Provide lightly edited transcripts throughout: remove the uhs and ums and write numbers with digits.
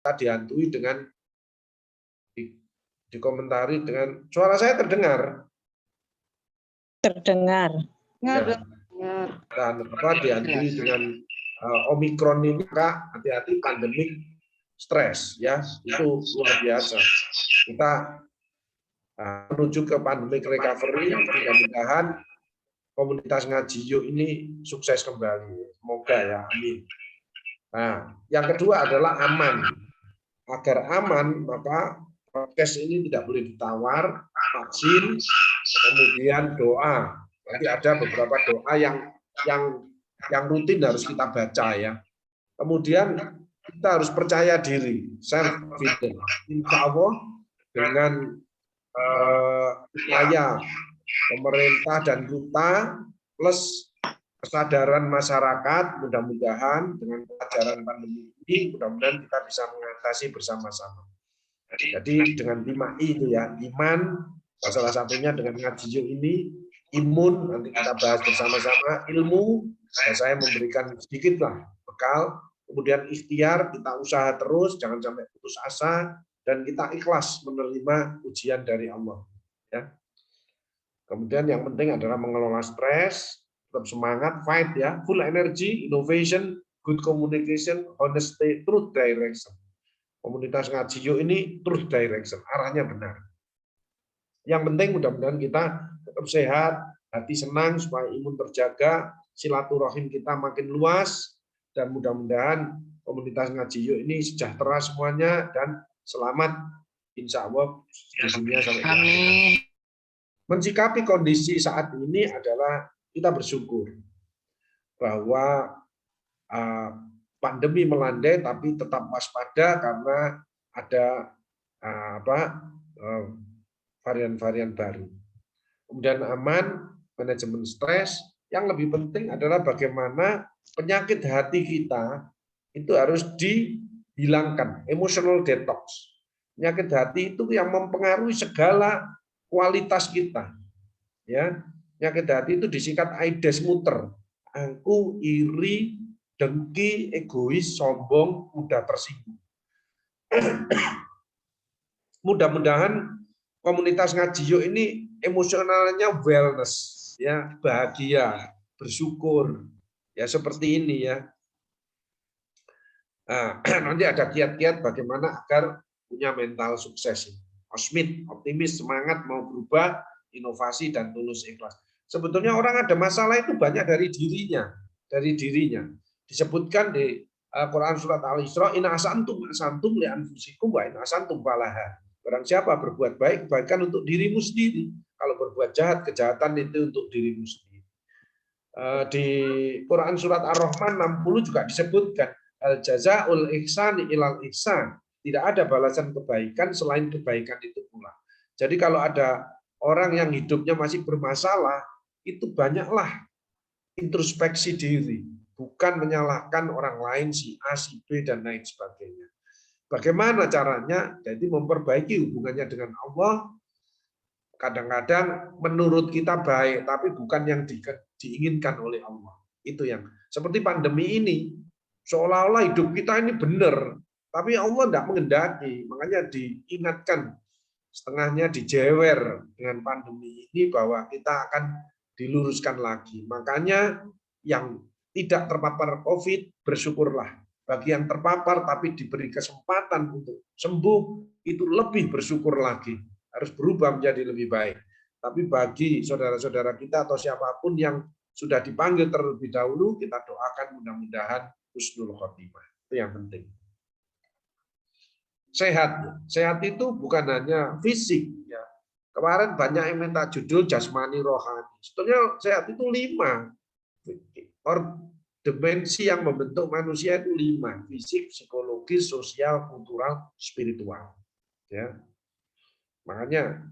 kita dihantui dengan dikomentari dengan suara saya terdengar. Terdengar. Ya. Dan dihantui dengan Omikron ini, Kak, hati-hati pandemik stres, ya, itu luar biasa. Kita menuju ke pandemic recovery, mudah-mudahan komunitas ngaji yuk ini sukses kembali. Semoga ya, amin. Nah, yang kedua adalah aman. Agar aman, maka podcast ini tidak boleh ditawar, vaksin, kemudian doa. Nanti ada beberapa doa yang rutin harus kita baca ya. Kemudian kita harus percaya diri, self confident. Insya Allah dengan upaya pemerintah dan kita plus kesadaran masyarakat, mudah-mudahan dengan pelajaran pandemi ini, mudah-mudahan kita bisa mengatasi bersama-sama. Jadi dengan 5I itu ya, iman, salah satunya dengan ngaji ini, imun, nanti kita bahas bersama-sama, ilmu, saya memberikan sedikit lah bekal, kemudian ikhtiar, kita usaha terus, jangan sampai putus asa, dan kita ikhlas menerima ujian dari Allah. Ya. Kemudian yang penting adalah mengelola stres, tetap semangat, fight ya, full energy, innovation, good communication, honesty, truth direction. Komunitas ngaji yuk ini truth direction, arahnya benar. Yang penting mudah-mudahan kita tetap sehat, hati senang supaya imun terjaga, silaturahim kita makin luas, dan mudah-mudahan komunitas ngaji yuk ini sejahtera semuanya dan selamat insya Allah di dunia sampai akhir. Mensikapi kondisi saat ini adalah kita bersyukur bahwa pandemi melandai, tapi tetap waspada karena ada varian-varian baru. Kemudian aman, manajemen stres. Yang lebih penting adalah bagaimana penyakit hati kita itu harus dihilangkan, emotional detox. Penyakit hati itu yang mempengaruhi segala kualitas kita, ya. Penyakit hati itu disingkat AIDS muter, angku, iri, dengki, egois, sombong, mudah tersinggung. Mudah-mudahan komunitas ngaji yuk ini emosionalnya wellness, ya, bahagia, bersyukur, ya seperti ini ya. Nah, nanti ada kiat-kiat bagaimana agar punya mental sukses. Optimis, semangat, mau berubah, inovasi, dan tulus ikhlas. Sebetulnya orang ada masalah itu banyak dari dirinya. Disebutkan di Quran surat Al-Isra, inna asantum li anfusikum wa inna asantum falaha. Barang siapa berbuat baik, kebaikan untuk dirimu sendiri. Kalau berbuat jahat, kejahatan itu untuk dirimu sendiri. Di Quran surat Ar-Rahman 60 juga disebutkan, al-jazaa'ul ihsani ilal ihsan. Tidak ada balasan kebaikan selain kebaikan itu pula. Jadi kalau ada orang yang hidupnya masih bermasalah, itu banyaklah introspeksi diri, bukan menyalahkan orang lain, si A, si B, dan lain sebagainya. Bagaimana caranya? Jadi memperbaiki hubungannya dengan Allah. Kadang-kadang menurut kita baik, tapi bukan yang diinginkan oleh Allah. Itu yang seperti pandemi ini, seolah-olah hidup kita ini benar, tapi Allah tidak mengendaki. Makanya diingatkan, setengahnya dijewer dengan pandemi ini bahwa kita akan diluruskan lagi. Makanya yang tidak terpapar COVID, bersyukurlah. Bagi yang terpapar tapi diberi kesempatan untuk sembuh, itu lebih bersyukur lagi. Harus berubah menjadi lebih baik. Tapi bagi saudara-saudara kita atau siapapun yang sudah dipanggil terlebih dahulu, kita doakan mudah-mudahan husnul khotimah. Itu yang penting. Sehat itu bukan hanya fisik. Ya. Kemarin banyak yang minta judul jasmani rohani. Sebetulnya sehat itu 5. Dimensi yang membentuk manusia itu 5. Fisik, psikologis, sosial, kultural, spiritual. Ya. Makanya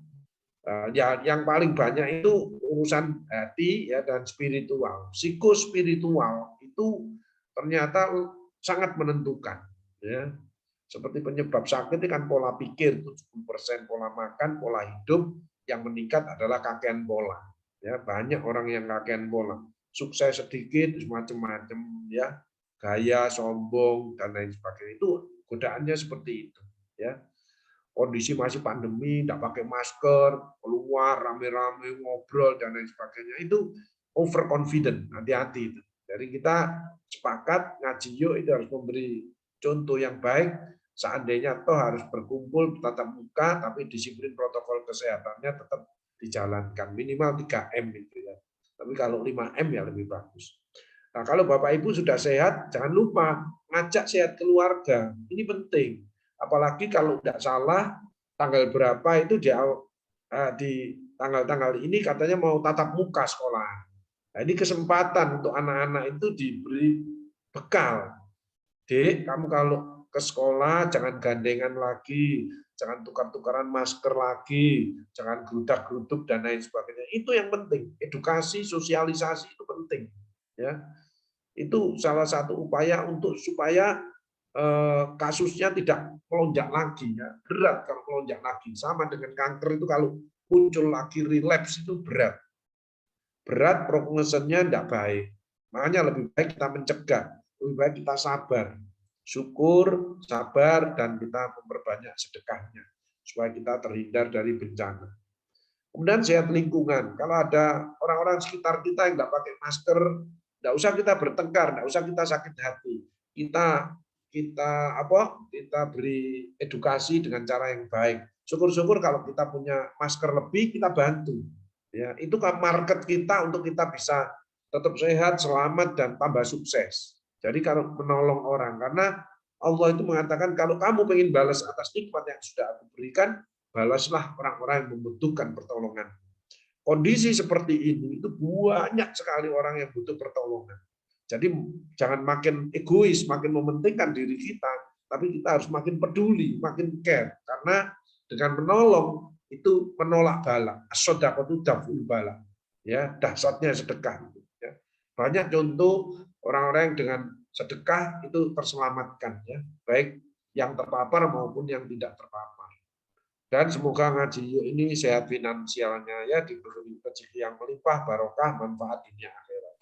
yang paling banyak itu urusan hati ya, dan spiritual. Psikospiritual itu ternyata sangat menentukan. Ya. Seperti penyebab sakit itu kan pola pikir, 70% pola makan, pola hidup, yang meningkat adalah kakean pola. Ya, banyak orang yang kakean pola. Sukses sedikit, macam-macam ya, gaya, sombong, dan lain sebagainya. Itu Godaannya seperti itu, ya. Kondisi masih pandemi, tidak pakai masker, keluar rame-rame ngobrol dan lain sebagainya, itu overconfident, hati-hati itu. Jadi kita sepakat ngaji yuk itu harus memberi contoh yang baik. Seandainya toh harus berkumpul tatap muka, tapi disiplin protokol kesehatannya tetap dijalankan minimal 3M itu ya. Tapi kalau 5M ya lebih bagus. Nah, kalau Bapak Ibu sudah sehat, jangan lupa ngajak sehat keluarga. Ini penting. Apalagi kalau tidak salah tanggal berapa itu di tanggal-tanggal ini katanya mau tatap muka sekolah. Nah, ini kesempatan untuk anak-anak itu diberi bekal. Dek, kamu kalau ke sekolah jangan gandengan lagi, jangan tukar-tukaran masker lagi, jangan gerudak-geruduk dan lain sebagainya. Itu yang penting. Edukasi, sosialisasi itu penting. Ya, itu salah satu upaya untuk supaya kasusnya tidak melonjak lagi, ya. Berat kalau melonjak lagi, sama dengan kanker itu kalau muncul lagi relapse itu berat prognosenya tidak baik. Makanya lebih baik kita mencegah, lebih baik kita sabar, syukur, sabar, dan kita memperbanyak sedekahnya supaya kita terhindar dari bencana. Kemudian sehat lingkungan. Kalau ada orang-orang sekitar kita yang tidak pakai masker, tidak usah kita bertengkar, tidak usah kita sakit hati. Kita beri edukasi dengan cara yang baik. Syukur-syukur kalau kita punya masker lebih, kita bantu. Ya, itu kan market kita untuk kita bisa tetap sehat, selamat, dan tambah sukses. Jadi kalau menolong orang, karena Allah itu mengatakan kalau kamu ingin balas atas nikmat yang sudah aku berikan, balaslah orang-orang yang membutuhkan pertolongan. Kondisi seperti ini itu banyak sekali orang yang butuh pertolongan. Jadi jangan makin egois, makin mementingkan diri kita, tapi kita harus makin peduli, makin care. Karena dengan menolong itu menolak bala. As-shadaqatu daf'ul bala. Ya, dahsyatnya sedekah. Ya. Banyak contoh orang-orang yang dengan sedekah itu terselamatkan, ya, baik yang terpapar maupun yang tidak terpapar. Dan semoga ngaji yuk ini sehat finansialnya, ya, diberi rezeki yang melimpah, barokah, manfaat dunia akhirat.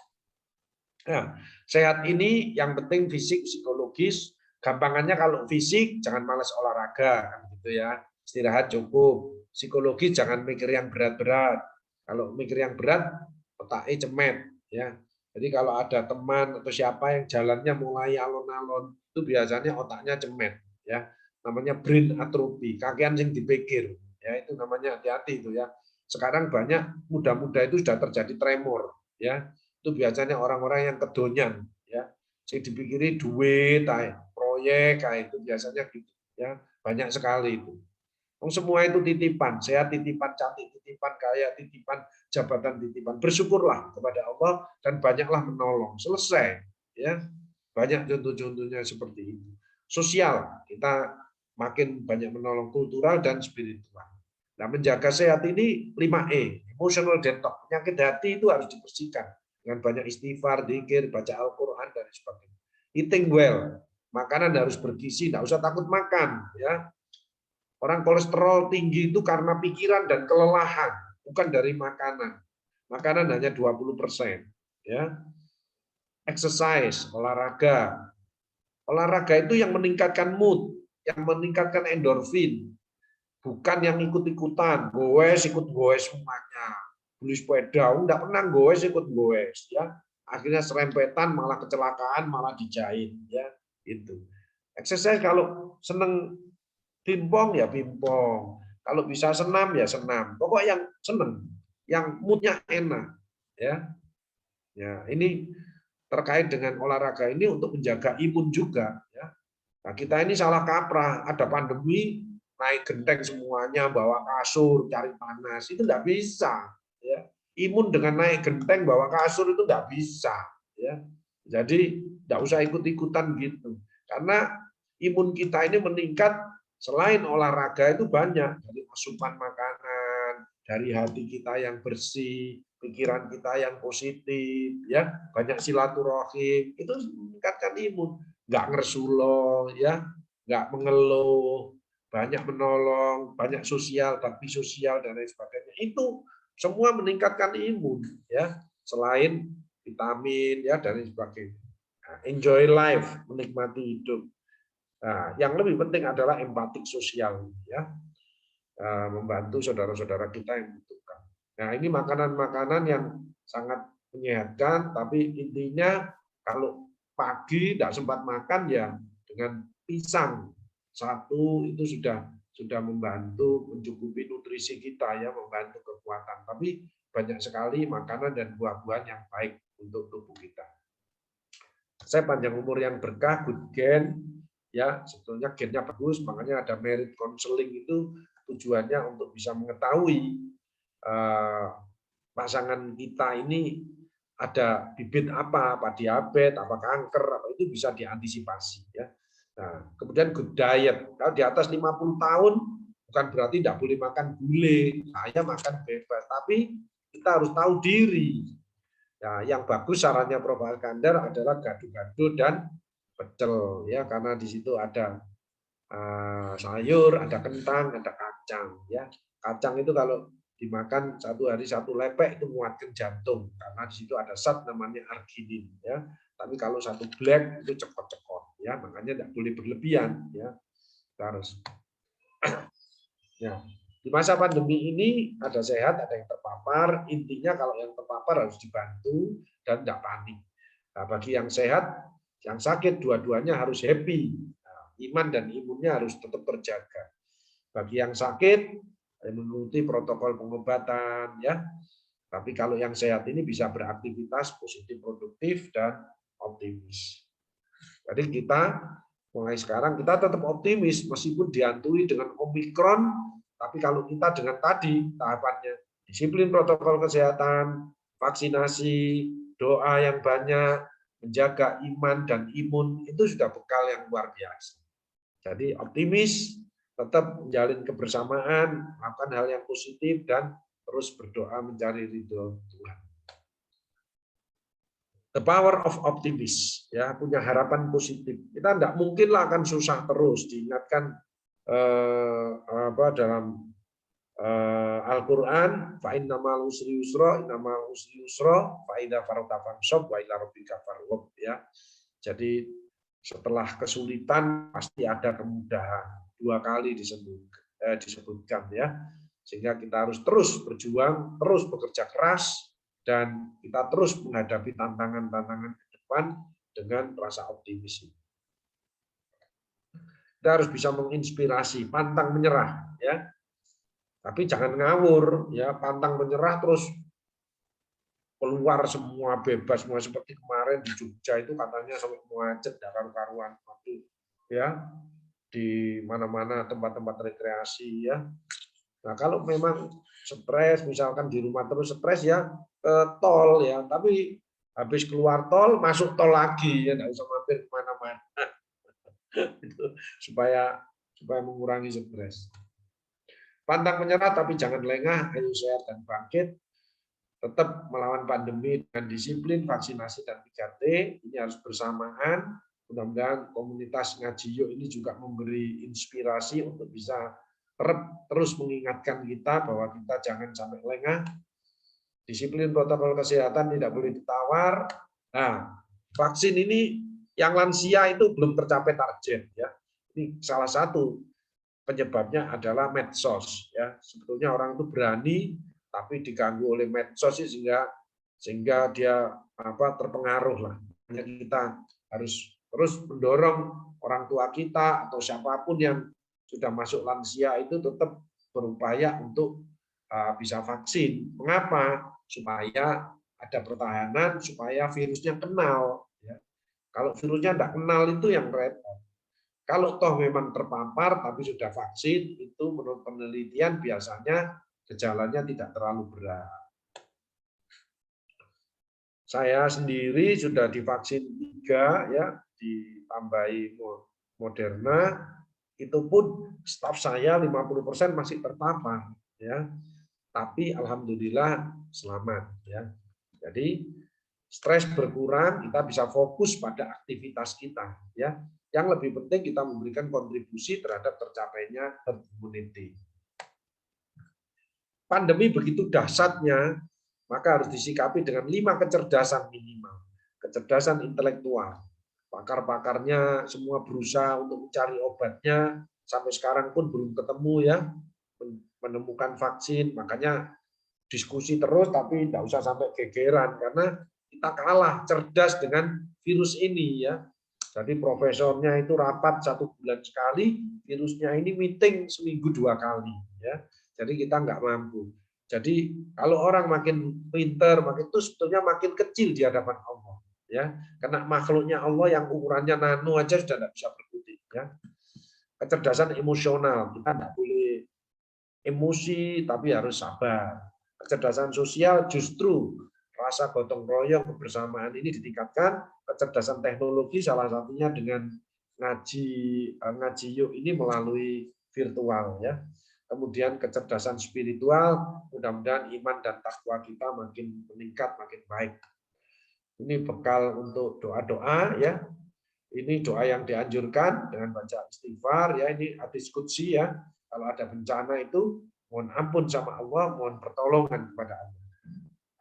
Nah, sehat ini yang penting fisik, psikologis. Gampangannya kalau fisik jangan malas olahraga, kan gitu ya. Istirahat cukup. Psikologis jangan mikir yang berat-berat. Kalau mikir yang berat, otaknya cemet, ya. Jadi kalau ada teman atau siapa yang jalannya mulai alon-alon, itu biasanya otaknya cemet, ya. Namanya brain atrophy, kakean yang dipikir, ya, itu namanya, hati-hati itu ya. Sekarang banyak muda-muda itu sudah terjadi tremor, ya. Itu biasanya orang-orang yang kedonyan, ya. Sing dipikiri duit, proyek, itu biasanya gitu, ya. Banyak sekali itu. Semua itu titipan, sehat titipan, cantik titipan, kaya titipan, jabatan titipan. Bersyukurlah kepada Allah dan banyaklah menolong. Selesai, ya. Banyak contoh-contohnya seperti itu. Sosial, kita makin banyak menolong, kultural dan spiritual. Nah, menjaga sehat ini 5E, emotional detox. Penyakit hati itu harus dibersihkan dengan banyak istighfar, zikir, baca Al-Qur'an dan sebagainya. Eating well, makanan harus bergizi, tidak usah takut makan, ya. Orang kolesterol tinggi itu karena pikiran dan kelelahan, bukan dari makanan. Makanan hanya 20%, ya. Exercise, olahraga. Olahraga itu yang meningkatkan mood, yang meningkatkan endorfin, bukan yang ikut-ikutan, ikut goes semuanya. Beli sepeda, enggak pernah goes ikut goes, ya. Akhirnya serempetan, malah kecelakaan, malah dijahit, ya. Itu. Exercise kalau seneng pimpong ya pimpong. Kalau bisa senam ya senam. Pokok yang seneng, yang moodnya enak, ya. Ya, ini terkait dengan olahraga ini untuk menjaga imun juga, ya. Nah, kita ini salah kaprah, ada pandemi naik genteng semuanya, bawa kasur, cari panas, itu nggak bisa, ya. Imun dengan naik genteng bawa kasur itu nggak bisa, ya. Jadi nggak usah ikut-ikutan gitu, karena imun kita ini meningkat selain olahraga itu banyak dari asupan makanan, dari hati kita yang bersih, pikiran kita yang positif, ya, banyak silaturahim, itu meningkatkan imun, nggak ngersulo, ya, nggak mengeluh, banyak menolong, banyak sosial, bakti sosial dan lain sebagainya. Itu semua meningkatkan imun, ya, selain vitamin, ya, dan lain sebagainya. Nah, enjoy life, menikmati hidup. Nah, yang lebih penting adalah empatik sosial, ya, membantu saudara-saudara kita yang membutuhkan. Nah, ini makanan-makanan yang sangat menyehatkan, tapi intinya kalau pagi tidak sempat makan ya dengan pisang satu itu sudah membantu mencukupi nutrisi kita, ya, membantu kekuatan. Tapi banyak sekali makanan dan buah-buahan yang baik untuk tubuh kita. Saya panjang umur yang berkah, good gen, ya, sebetulnya gennya bagus, makanya ada merit counseling itu tujuannya untuk bisa mengetahui pasangan kita ini ada bibit apa diabetes, apa kanker, apa itu bisa diantisipasi, ya. Nah, kemudian good diet. Kalau di atas 50 tahun bukan berarti tidak boleh makan gulai, saya makan bebas, tapi kita harus tahu diri. Nah, yang bagus sarannya Prof. Alkandar adalah gado-gado dan pecel, ya, karena di situ ada sayur, ada kentang, ada kacang, ya. Kacang itu kalau dimakan satu hari satu lepek itu menguatkan jantung karena di situ ada zat namanya arginin, ya. Tapi kalau satu black itu cekot-cekot, ya, makanya tidak boleh berlebihan, ya. Kita harus ya. Di masa pandemi ini ada sehat, ada yang terpapar. Intinya kalau yang terpapar harus dibantu dan tidak panik. Nah, bagi yang sehat, yang sakit, dua-duanya harus happy. Nah, iman dan imunnya harus tetap terjaga. Bagi yang sakit, mengikuti protokol pengobatan, ya. Tapi kalau yang sehat ini bisa beraktivitas positif, produktif, dan optimis. Jadi kita mulai sekarang kita tetap optimis meskipun dihantui dengan Omikron, tapi kalau kita dengan tadi tahapannya disiplin protokol kesehatan, vaksinasi, doa yang banyak, menjaga iman dan imun itu sudah bekal yang luar biasa. Jadi optimis, tetap menjalin kebersamaan, melakukan hal yang positif dan terus berdoa mencari ridho Tuhan. The power of optimis, ya, punya harapan positif. Kita tidak mungkinlah akan susah terus. Diingatkan dalam Al-Quran, fa inna ma'al usri yusra, inna ma'al usri yusra, fa idza faragta fansab wa ila rabbika farghab, ya. Jadi setelah kesulitan pasti ada kemudahan. 2 kali disebutkan, ya. Sehingga kita harus terus berjuang, terus bekerja keras, dan kita terus menghadapi tantangan-tantangan ke depan dengan rasa optimis. Kita harus bisa menginspirasi, pantang menyerah, ya. Tapi jangan ngawur, ya, pantang menyerah terus keluar semua bebas semua seperti kemarin di Jogja itu katanya sampai macet karu-karuan, ya, di mana-mana tempat-tempat rekreasi, ya. Nah, kalau memang stres, misalkan di rumah terus stres, ya, ke tol, ya, tapi habis keluar tol masuk tol lagi, ya, tidak usah mampir kemana-mana. supaya mengurangi stres. Pantang menyerah tapi jangan lengah, ayo sehat dan bangkit. Tetap melawan pandemi dengan disiplin, vaksinasi, dan 3T. Ini harus bersamaan. Mudah-mudahan komunitas Ngaji Yuk ini juga memberi inspirasi untuk bisa terus mengingatkan kita bahwa kita jangan sampai lengah. Disiplin protokol kesehatan tidak boleh ditawar. Nah, vaksin ini yang lansia itu belum tercapai target, ya. Ini salah satu penyebabnya adalah medsos, ya. Sebetulnya orang itu berani tapi diganggu oleh medsos sehingga dia terpengaruh lah. Kita harus terus mendorong orang tua kita atau siapapun yang sudah masuk lansia itu tetap berupaya untuk bisa vaksin. Mengapa? Supaya ada pertahanan, supaya virusnya kenal. Ya. Kalau virusnya tidak kenal itu yang repot. Kalau toh memang terpapar tapi sudah vaksin, itu menurut penelitian biasanya gejalanya tidak terlalu berat. Saya sendiri sudah divaksin 3, ya, ditambahi Moderna, itu pun staf saya 50% masih terpapar, ya. Tapi alhamdulillah selamat, ya. Jadi stres berkurang, kita bisa fokus pada aktivitas kita, ya. Yang lebih penting kita memberikan kontribusi terhadap tercapainya herd immunity. Pandemi begitu dahsyatnya, maka harus disikapi dengan 5 kecerdasan minimal. Kecerdasan intelektual. Pakar-pakarnya semua berusaha untuk mencari obatnya, sampai sekarang pun belum ketemu ya, menemukan vaksin. Makanya diskusi terus, tapi tidak usah sampai gegeran, karena kita kalah cerdas dengan virus ini ya. Jadi profesornya itu rapat 1 bulan sekali, virusnya ini meeting seminggu 2 kali ya. Jadi kita nggak mampu. Jadi kalau orang makin pinter, makin itu sebetulnya makin kecil di hadapan Allah ya. Karena makhluknya Allah yang ukurannya nano aja sudah tidak bisa berkutik ya. Kecerdasan emosional, kita tidak boleh emosi tapi harus sabar. Kecerdasan sosial justru rasa gotong royong kebersamaan ini ditingkatkan. Kecerdasan teknologi salah satunya dengan ngaji yuk ini melalui virtual ya. Kemudian kecerdasan spiritual, mudah-mudahan iman dan takwa kita makin meningkat, makin baik. Ini bekal untuk doa-doa ya. Ini doa yang dianjurkan dengan baca istighfar ya. Ini hadis qudsi ya. Kalau ada bencana itu mohon ampun sama Allah, mohon pertolongan kepada Allah.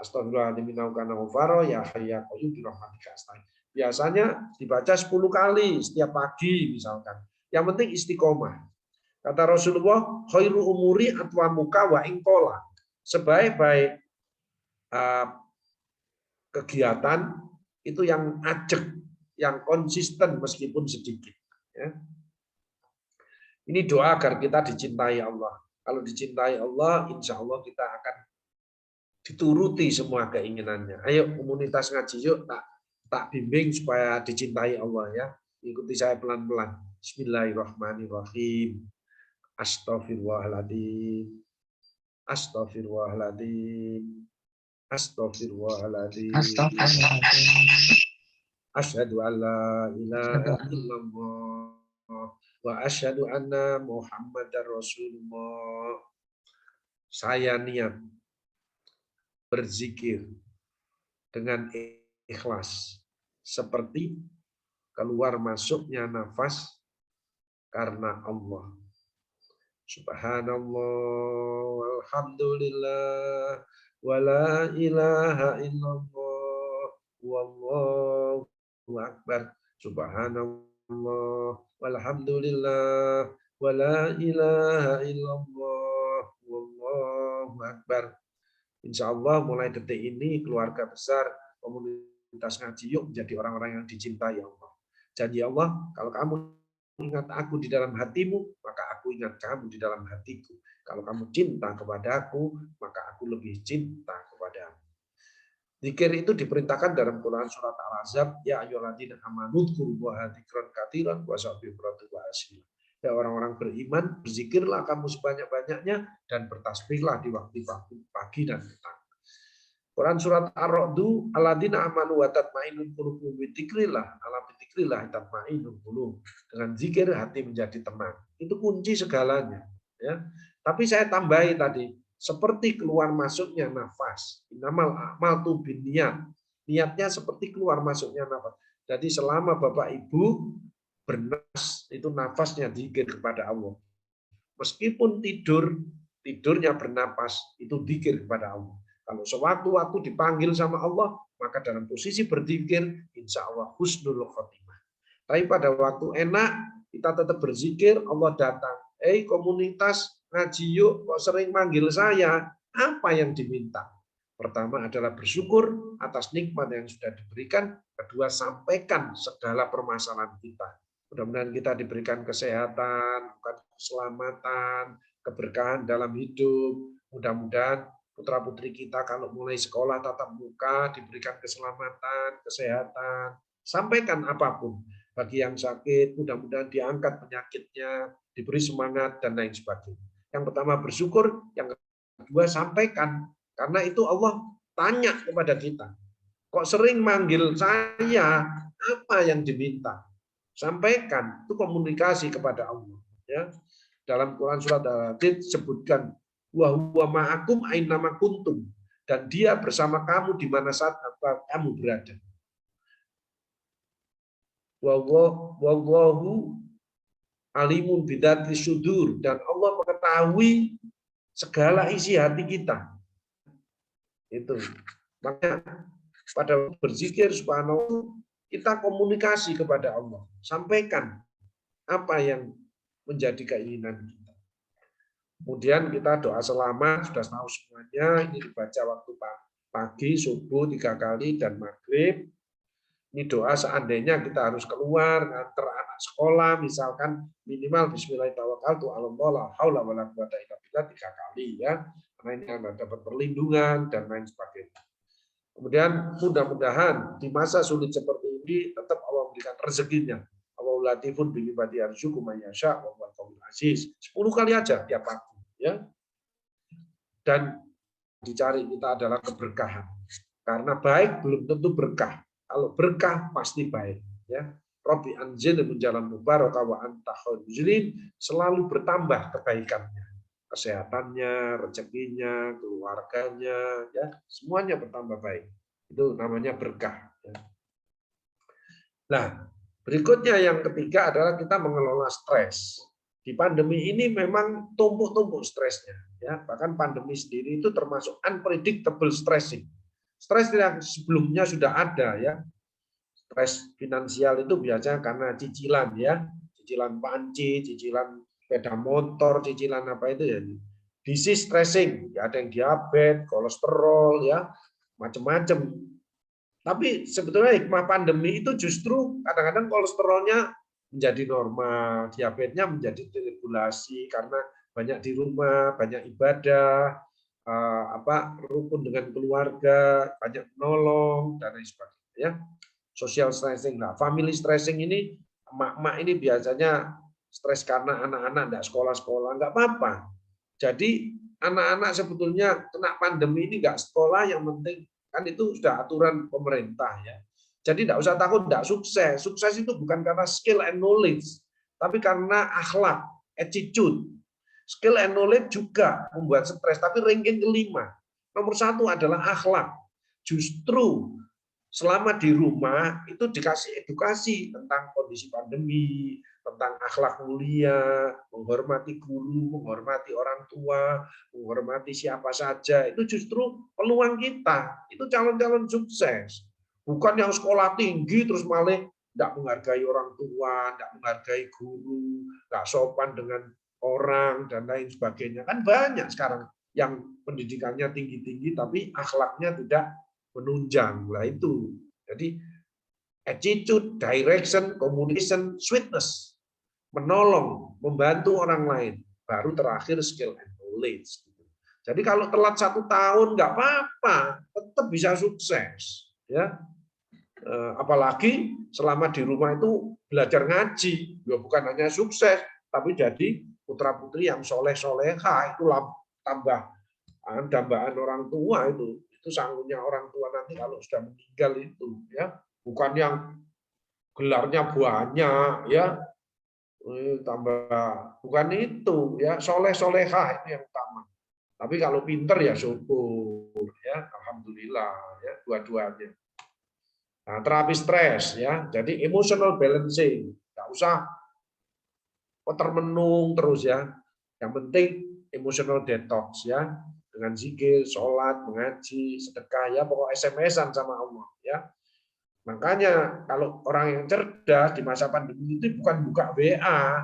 Astagfirullahaladzim ya hayya qayyum bi rahmatika astaghfir. Biasanya dibaca 10 kali setiap pagi misalkan. Yang penting istiqomah. Kata Rasulullah, khairu umuri atwamuka wa ingkola. Sebaik-baik kegiatan itu yang ajak, yang konsisten meskipun sedikit. Ya. Ini doa agar kita dicintai Allah. Kalau dicintai Allah, insya Allah kita akan dituruti semua keinginannya. Ayo komunitas ngaji yuk, tak bimbing supaya dicintai Allah ya. Ikuti saya pelan-pelan. Bismillahirrahmanirrahim. Astaghfirullahaladzim. Astaghfirullahaladzim. Astaghfirullahaladzim. Asyhadu an la ilaha illallah wa asyhadu anna Muhammadar Rasulullah. Saya niat berzikir dengan ikhlas seperti keluar masuknya nafas karena Allah. Subhanallah, alhamdulillah, wa la ilaha illallah, wallahu akbar. Subhanallah, walhamdulillah, wa la ilaha illallah, wallahu akbar. Insya Allah mulai detik ini keluarga besar komunitas ngaji yuk menjadi orang-orang yang dicintai Allah. Janji Allah, kalau kamu ingat aku di dalam hatimu, maka aku ingat kamu di dalam hatiku. Kalau kamu cinta kepada aku, maka aku lebih cinta kepadamu. Zikir itu diperintahkan dalam Quran surat Al-Ahzab, ya ayyuhalladzina amanu dzkurullaha dzikran katsiran wasabbihuhu wa asila. Ya orang-orang beriman, berzikirlah kamu sebanyak-banyaknya dan bertasbihlah di waktu pagi dan petang. Quran surat Ar-Ra'd, alladzina amanu wa tatma'innul qulubuhum bi dzikrillah, ala bi dzikrillah tatma'innul qulub. Dengan zikir hati menjadi tenang. Itu kunci segalanya, ya. Tapi saya tambahi tadi, seperti keluar masuknya nafas. Innamal a'malu binniyat. Niatnya seperti keluar masuknya nafas. Jadi selama Bapak Ibu bernas, itu nafasnya zikir kepada Allah. Meskipun tidurnya bernapas, itu zikir kepada Allah. Kalau sewaktu-waktu dipanggil sama Allah, maka dalam posisi berzikir, insya Allah husnul khotimah. Tapi pada waktu enak, kita tetap berzikir, Allah datang. Komunitas ngaji yuk, kok sering manggil saya, apa yang diminta? Pertama adalah bersyukur atas nikmat yang sudah diberikan. Kedua, sampaikan segala permasalahan kita. Mudah-mudahan kita diberikan kesehatan, keselamatan, keberkahan dalam hidup. Mudah-mudahan putra-putri kita kalau mulai sekolah tatap muka diberikan keselamatan, kesehatan. Sampaikan apapun. Bagi yang sakit, mudah-mudahan diangkat penyakitnya, diberi semangat, dan lain sebagainya. Yang pertama bersyukur, yang kedua sampaikan. Karena itu Allah tanya kepada kita. Kok sering manggil saya, apa yang diminta? Sampaikan, itu komunikasi kepada Allah. Ya. Dalam Quran surat Al-Hadid disebutkan, wa huwa ma'akum ainama kuntum, dan dia bersama kamu di mana saat kamu berada. Wallahu alimun bidati sudur, dan Allah mengetahui segala isi hati kita. Itu. Makanya pada berzikir subhanallah kita komunikasi kepada Allah, sampaikan apa yang menjadi keinginan kita. Kemudian kita doa selamat, sudah tahu semuanya, ini dibaca waktu pagi, subuh 3 kali, dan maghrib. Ini doa seandainya kita harus keluar, nganter anak sekolah, misalkan minimal bismillahirrahmanirrahim, la haula wala quwata illa billah 3 kali ya. Karena ini Anda dapat perlindungan dan lain sebagainya. Kemudian mudah-mudahan di masa sulit seperti ini tetap Allah memberikan rezekinya. Allah latifun bi ibadi yarzuqu may yasha wa huwal qawiyul aziz. 10 kali aja tiap pagi ya. Dan dicari kita adalah keberkahan. Karena baik belum tentu berkah. Kalau berkah pasti baik ya. Rabbi anzilni munjalan mubarakah wa anta khairul munzilin, selalu bertambah kebaikannya. Kesehatannya, rezekinya, keluarganya ya, semuanya bertambah baik. Itu namanya berkah ya. Nah, berikutnya yang ketiga adalah kita mengelola stres. Di pandemi ini memang tumpuk-tumpuk stresnya ya. Bahkan pandemi sendiri itu termasuk unpredictable stressing. Stres yang sebelumnya sudah ada ya. Stres finansial itu biasanya karena cicilan ya, cicilan panci, cicilan sepeda motor, cicilan apa itu ya. Disease stressing, ya ada yang diabetes, kolesterol ya, macam-macam. Tapi sebetulnya hikmah pandemi itu justru kadang-kadang kolesterolnya menjadi normal, diabetesnya menjadi diregulasi karena banyak di rumah, banyak ibadah, rukun dengan keluarga, banyak menolong dan lain sebagainya ya. Social stressing. Nah, family stressing ini, emak-emak ini biasanya stres karena anak-anak enggak sekolah-sekolah, enggak apa-apa. Jadi anak-anak sebetulnya kena pandemi ini enggak sekolah, yang penting kan itu sudah aturan pemerintah ya. Jadi enggak usah takut enggak sukses. Sukses itu bukan karena skill and knowledge, tapi karena akhlak, attitude. Skill and knowledge juga membuat stres, tapi ranking kelima. Nomor 1 adalah akhlak. Justru selama di rumah itu dikasih edukasi tentang kondisi pandemi, tentang akhlak mulia, menghormati guru, menghormati orang tua, menghormati siapa saja. Itu justru peluang kita. Itu calon-calon sukses. Bukan yang sekolah tinggi terus malah tidak menghargai orang tua, tidak menghargai guru, nggak sopan dengan orang dan lain sebagainya. Kan banyak sekarang yang pendidikannya tinggi-tinggi tapi akhlaknya tidak menunjang. Lah itu. Jadi attitude, direction, communication, sweetness, menolong, membantu orang lain. Baru terakhir skill and knowledge. Jadi kalau telat 1 tahun nggak apa-apa, tetap bisa sukses. Ya, apalagi selama di rumah itu belajar ngaji, ya bukan hanya sukses, tapi jadi putra putri yang soleh soleha, itu tambah dambaan orang tua itu sanggupnya orang tua nanti kalau sudah meninggal itu ya, bukan yang gelarnya banyak ya, tambah bukan itu ya, soleh solehah itu yang utama. Tapi kalau pinter ya syukur ya, alhamdulillah ya, dua-duanya. Nah, terapi stres ya, jadi emotional balancing, nggak usah termenung terus ya. Yang penting emotional detox ya, dengan zikir, sholat, mengaji, sedekah ya, pokok SMS-an sama Allah ya. Makanya kalau orang yang cerdas di masa pandemi itu bukan buka WA,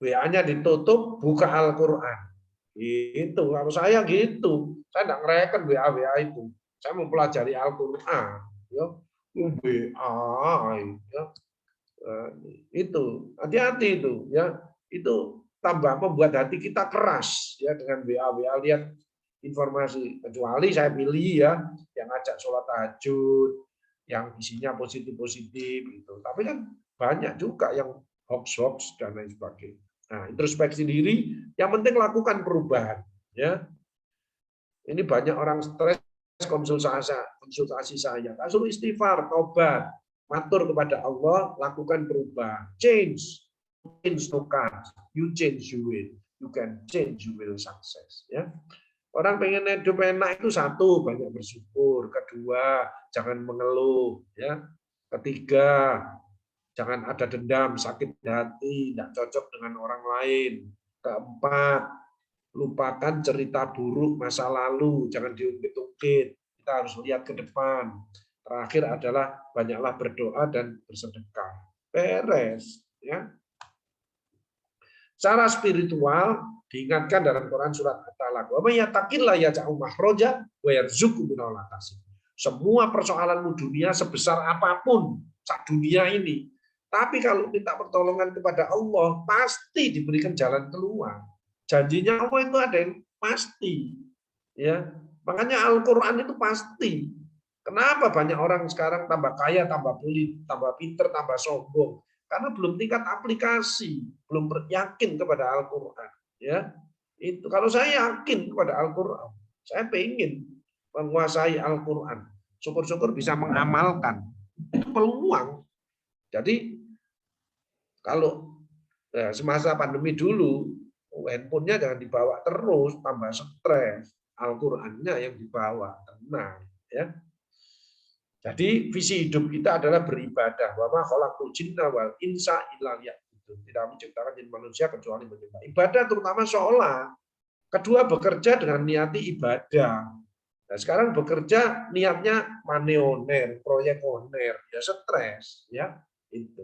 WA-nya ditutup, buka Al-Qur'an. Itu kalau saya gitu, saya enggak ngereken WA itu. Saya mempelajari Al-Qur'an ya. WA ya. Itu hati-hati itu ya, itu tambah membuat hati kita keras ya dengan WA lihat informasi. Kecuali saya pilih ya yang ngajak sholat tahajud, yang isinya positif gitu. Tapi kan banyak juga yang hoax dan lain sebagainya. Nah, introspeksi diri, yang penting lakukan perubahan ya. Ini banyak orang stres konsultasi saya. Tak suruh istighfar, tobat, matur kepada Allah, lakukan perubahan. Change to come. You change, you will. You can change, you will success. Ya. Orang pengen hidup enak itu satu, banyak bersyukur. Kedua, jangan mengeluh. Ya. Ketiga, jangan ada dendam, sakit hati, tidak cocok dengan orang lain. Keempat, lupakan cerita buruk masa lalu, jangan diungkit-ungkit. Kita harus lihat ke depan. Terakhir adalah banyaklah berdoa dan bersedekah. Beres, ya. Secara spiritual diingatkan dalam Quran surat At-Talaq, wa may yattaqillah yaj'al makhraja wa yarzuqhu min haitsu. Semua persoalanmu dunia sebesar apapun sak dunia ini, tapi kalau minta pertolongan kepada Allah pasti diberikan jalan keluar. Janjinya Allah itu ada yang pasti, ya. Makanya Al-Qur'an itu pasti. Kenapa banyak orang sekarang tambah kaya, tambah pelit, tambah pinter, tambah sombong? Karena belum tingkat aplikasi, belum yakin kepada Al-Qur'an, ya. Itu kalau saya yakin kepada Al-Qur'an, saya pengen menguasai Al-Qur'an. Syukur-syukur bisa mengamalkan. Itu peluang. Jadi kalau semasa pandemi dulu, handphonenya jangan dibawa terus, tambah stres. Al-Qur'annya yang dibawa, tenang, ya. Jadi visi hidup kita adalah beribadah. Wa ma khalaqtul jinna wal insa illa liya'budun. Tidak menciptakan jin manusia kecuali menyembah. Ibadah terutama sholat. Kedua, bekerja dengan niati ibadah. Nah, sekarang bekerja niatnya maneoner, proyek oner, ya stres, ya itu.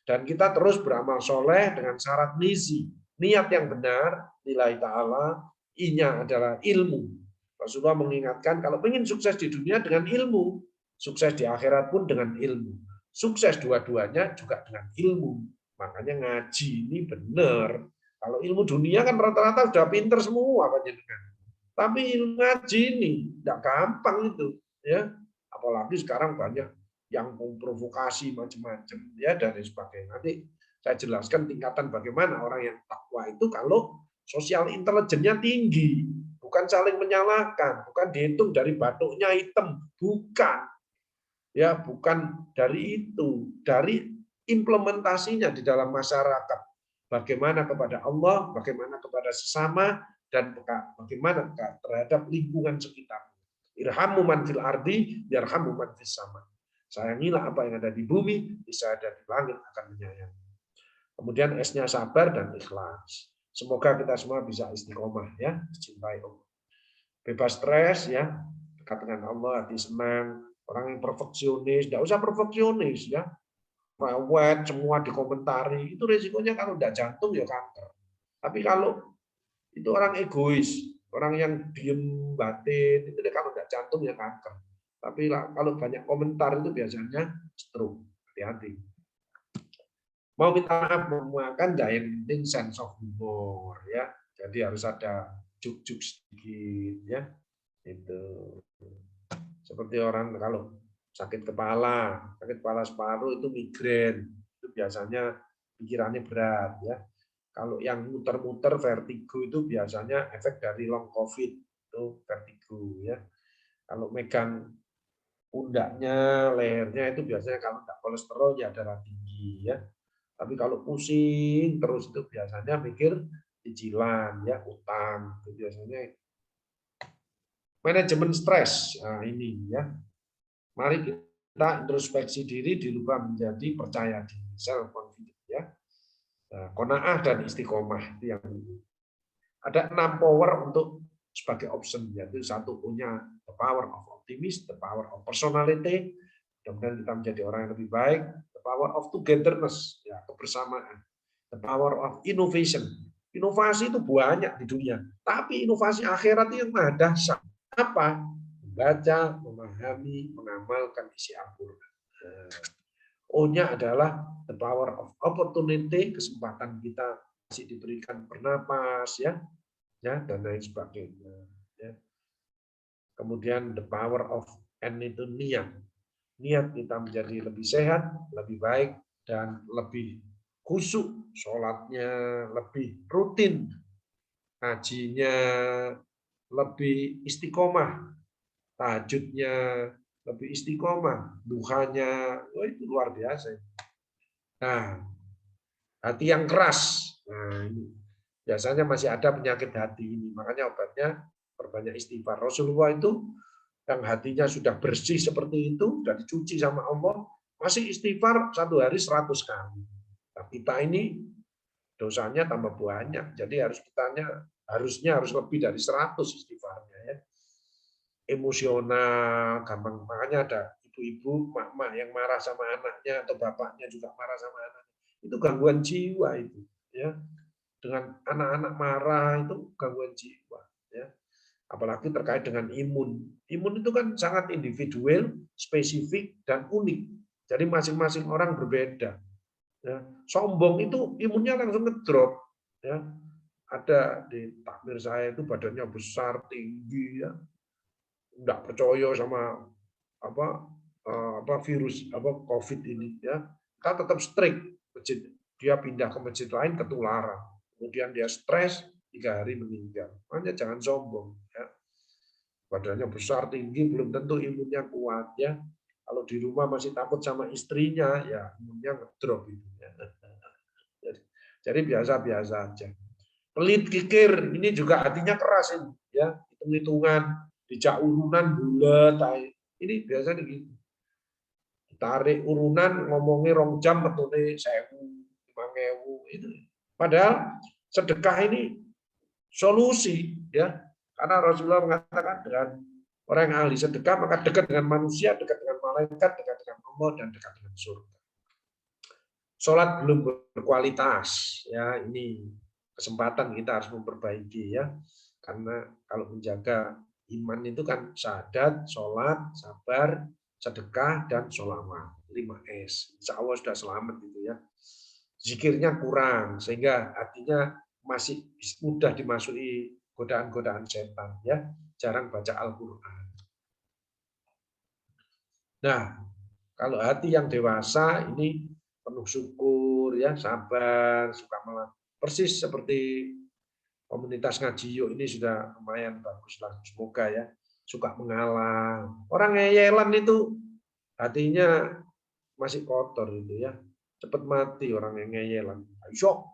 Dan kita terus beramal soleh dengan syarat nizi. Niat yang benar, nilai ta'ala, I-nya adalah ilmu. Rasulullah mengingatkan kalau ingin sukses di dunia dengan ilmu, sukses di akhirat pun dengan ilmu. Sukses dua-duanya juga dengan ilmu. Makanya ngaji ini benar. Kalau ilmu dunia kan rata-rata sudah pinter semua panjenengan. Tapi ilmu ngaji ini tidak gampang itu, ya. Apalagi sekarang banyak yang memprovokasi macam-macam, ya, dan sebagainya. Nanti saya jelaskan tingkatan bagaimana orang yang takwa itu kalau sosial intelijennya tinggi, bukan saling menyalahkan, bukan dihitung dari batuknya hitam, bukan. Ya, bukan dari itu, dari implementasinya di dalam masyarakat. Bagaimana kepada Allah, bagaimana kepada sesama, dan bagaimana terhadap lingkungan sekitar. Irhamu man fil ardi, yarhamu man fis sama. Sayangilah apa yang ada di bumi, bisa ada di langit akan menyayangi. Kemudian S-nya sabar dan ikhlas. Semoga kita semua bisa istiqomah, ya, mencintai Allah. Bebas stres, ya, dekat dengan Allah, hati senang. Orang yang perfeksionis, tidak usah perfeksionis, ya. Rawat, semua dikomentari, itu resikonya kalau tidak jantung ya kanker. Tapi kalau itu orang egois, orang yang diem batin, itu kalau tidak jantung ya kanker. Tapi kalau banyak komentar itu biasanya stroke. Hati-hati. Mau minta maaf, memakan, yang penting sense of humor, ya. Jadi harus ada juk-juk sedikit, ya. Itu. Seperti orang kalau sakit kepala separuh itu migrain, itu biasanya pikirannya berat, ya. Kalau yang muter-muter vertigo itu biasanya efek dari long COVID, itu vertigo, ya. Kalau megang pundaknya, lehernya itu biasanya kalau tidak kolesterol ya darah tinggi, ya. Tapi kalau pusing terus itu biasanya mikir cicilan, ya, utang, itu biasanya manajemen stres. Nah, ini, ya. Mari kita introspeksi diri dirubah menjadi percaya diri, self confidence, ya. Qanaah dan istiqomah itu yang ada 6 power untuk sebagai option, yaitu satu punya the power of optimist, the power of personality, kemudian kita menjadi orang yang lebih baik, the power of togetherness, ya, kebersamaan, the power of innovation. Inovasi itu banyak di dunia, tapi inovasi akhirat itu yang maha dahsyat. Apa? Membaca, memahami, mengamalkan isi Al-Quran. O-nya adalah the power of opportunity, kesempatan kita masih diberikan bernapas, ya, dan lain sebagainya. Ya. Kemudian the power of N itu niat. Niat kita menjadi lebih sehat, lebih baik, dan lebih khusyuk, sholatnya lebih rutin, ngajinya lebih istiqomah, tahajudnya lebih istiqomah, duhanya, itu luar biasa. Nah, hati yang keras, nah ini biasanya masih ada penyakit hati ini, makanya obatnya perbanyak istighfar. Rasulullah itu yang hatinya sudah bersih seperti itu, sudah dicuci sama Allah, masih istighfar 1 hari 100 kali. Nah, kita ini dosanya tambah banyak, jadi harusnya harus lebih dari 100 istighfarnya, ya. Emosional, gampang, makanya ada ibu-ibu, mak-mak yang marah sama anaknya atau bapaknya juga marah sama anaknya. Itu gangguan jiwa itu, ya. Dengan anak-anak marah itu gangguan jiwa, ya. Apalagi terkait dengan imun. Imun itu kan sangat individual, spesifik dan unik. Jadi masing-masing orang berbeda. Ya. Sombong itu imunnya langsung ngedrop. Ya. Ada di takmir saya itu badannya besar, tinggi, ya. Nggak percaya sama apa virus COVID ini, ya. Kita tetap strict. Dia pindah ke masjid lain ketularan. Kemudian dia stres, 3 hari meninggal. Makanya jangan sombong. Ya. Badannya besar, tinggi, belum tentu imunnya kuat. Ya. Kalau di rumah masih takut sama istrinya, ya imunnya ngedrop. Gitu, ya. Jadi biasa-biasa aja. Pelit kikir, ini juga hatinya keras ini. Ya. Hitung-hitungan, dijak urunan bulat. Ini biasanya gitu. Tarik urunan, ngomongnya 2 jam, metune 1.000, 5.000. Itu. Padahal sedekah ini solusi, ya, karena Rasulullah mengatakan dengan orang yang ahli sedekah maka dekat dengan manusia, dekat dengan malaikat, dekat dengan Allah dan dekat dengan surga. Sholat belum berkualitas, ya, ini kesempatan kita harus memperbaiki, ya, karena kalau menjaga iman itu kan syahadat, sholat, sabar, sedekah dan sholawat, 5S. Insya Allah sudah selamat gitu, ya. Zikirnya kurang sehingga artinya masih mudah dimasuki godaan-godaan setan, ya. Jarang baca Al-Qur'an. Nah, kalau hati yang dewasa ini penuh syukur, ya, sabar, suka malah persis seperti komunitas ngaji yuk ini sudah lumayan bagus lah, semoga, ya. Suka mengalah. Orang ngeyelan itu hatinya masih kotor itu, ya. Cepat mati orang yang ngeyelan. Ayo,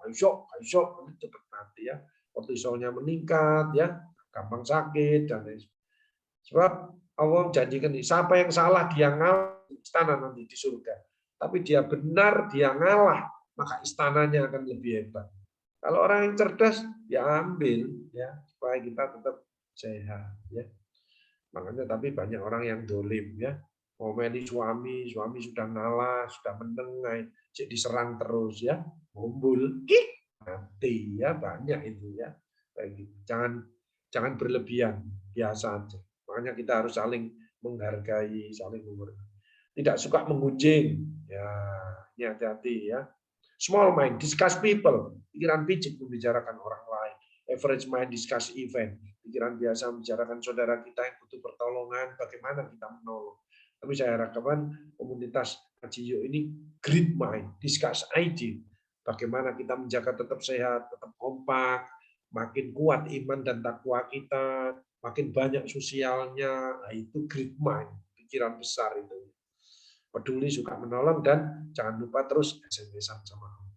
cepat mati, ya. Kortisolnya meningkat, ya, gampang sakit dan lain. Sebab Allah janjikan siapa yang salah dia ngalah istana nanti di surga. Tapi dia benar dia ngalah maka istananya akan lebih hebat. Kalau orang yang cerdas ya ambil, ya, supaya kita tetap sehat, ya. Makanya tapi banyak orang yang dolim, ya. Ngomeli suami sudah ngalah, sudah menengai, jadi diserang terus, ya. Ngumpul, mati, ya, banyak itu, ya. Kayak gitu. Jangan berlebihan, biasa aja. Makanya kita harus saling menghargai, saling menghargai. Tidak suka menggunjing, ya, ini hati-hati, ya. Small mind, discuss people, pikiran picik membicarakan orang lain. Average mind, discuss event, pikiran biasa membicarakan saudara kita yang butuh pertolongan, bagaimana kita menolong. Tapi saya harapkan komunitas Haji ini great mind, discuss ide, bagaimana kita menjaga tetap sehat, tetap kompak, makin kuat iman dan takwa kita, makin banyak sosialnya, nah itu great mind, pikiran besar itu. Peduli, suka menolong, dan jangan lupa terus SMS-an sama Allah.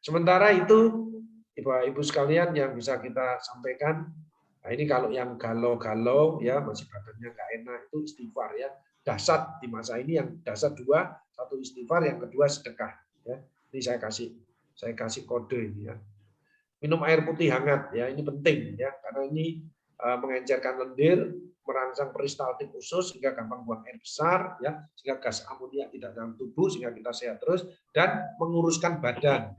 Sementara itu, Ibu sekalian yang bisa kita sampaikan, nah ini kalau yang galau-galau, ya, masih badannya nggak enak, itu istighfar, ya. Dasar di masa ini yang dasar 2, 1 istighfar, yang kedua sedekah, ya. Ini saya kasih kode ini, ya. Minum air putih hangat, ya, ini penting, ya, karena ini mengencerkan lendir, merangsang peristaltik usus sehingga gampang buang air besar, ya, sehingga gas amonia tidak dalam tubuh sehingga kita sehat terus, dan menguruskan badan,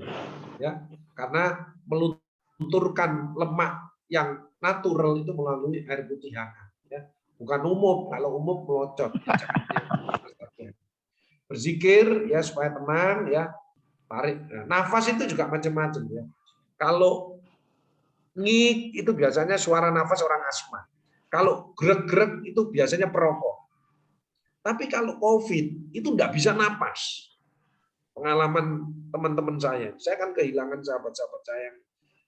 ya, karena melunturkan lemak yang natural itu melalui air putih hangat, ya. Bukan umum, kalau umum melocot. Berzikir, ya, supaya tenang, ya, tarik. Nah, nafas itu juga macam-macam, ya. Kalau ngik itu biasanya suara nafas orang asma. Kalau grek-grek itu biasanya perokok. Tapi kalau COVID itu nggak bisa napas. Pengalaman teman-teman saya kan kehilangan sahabat-sahabat saya yang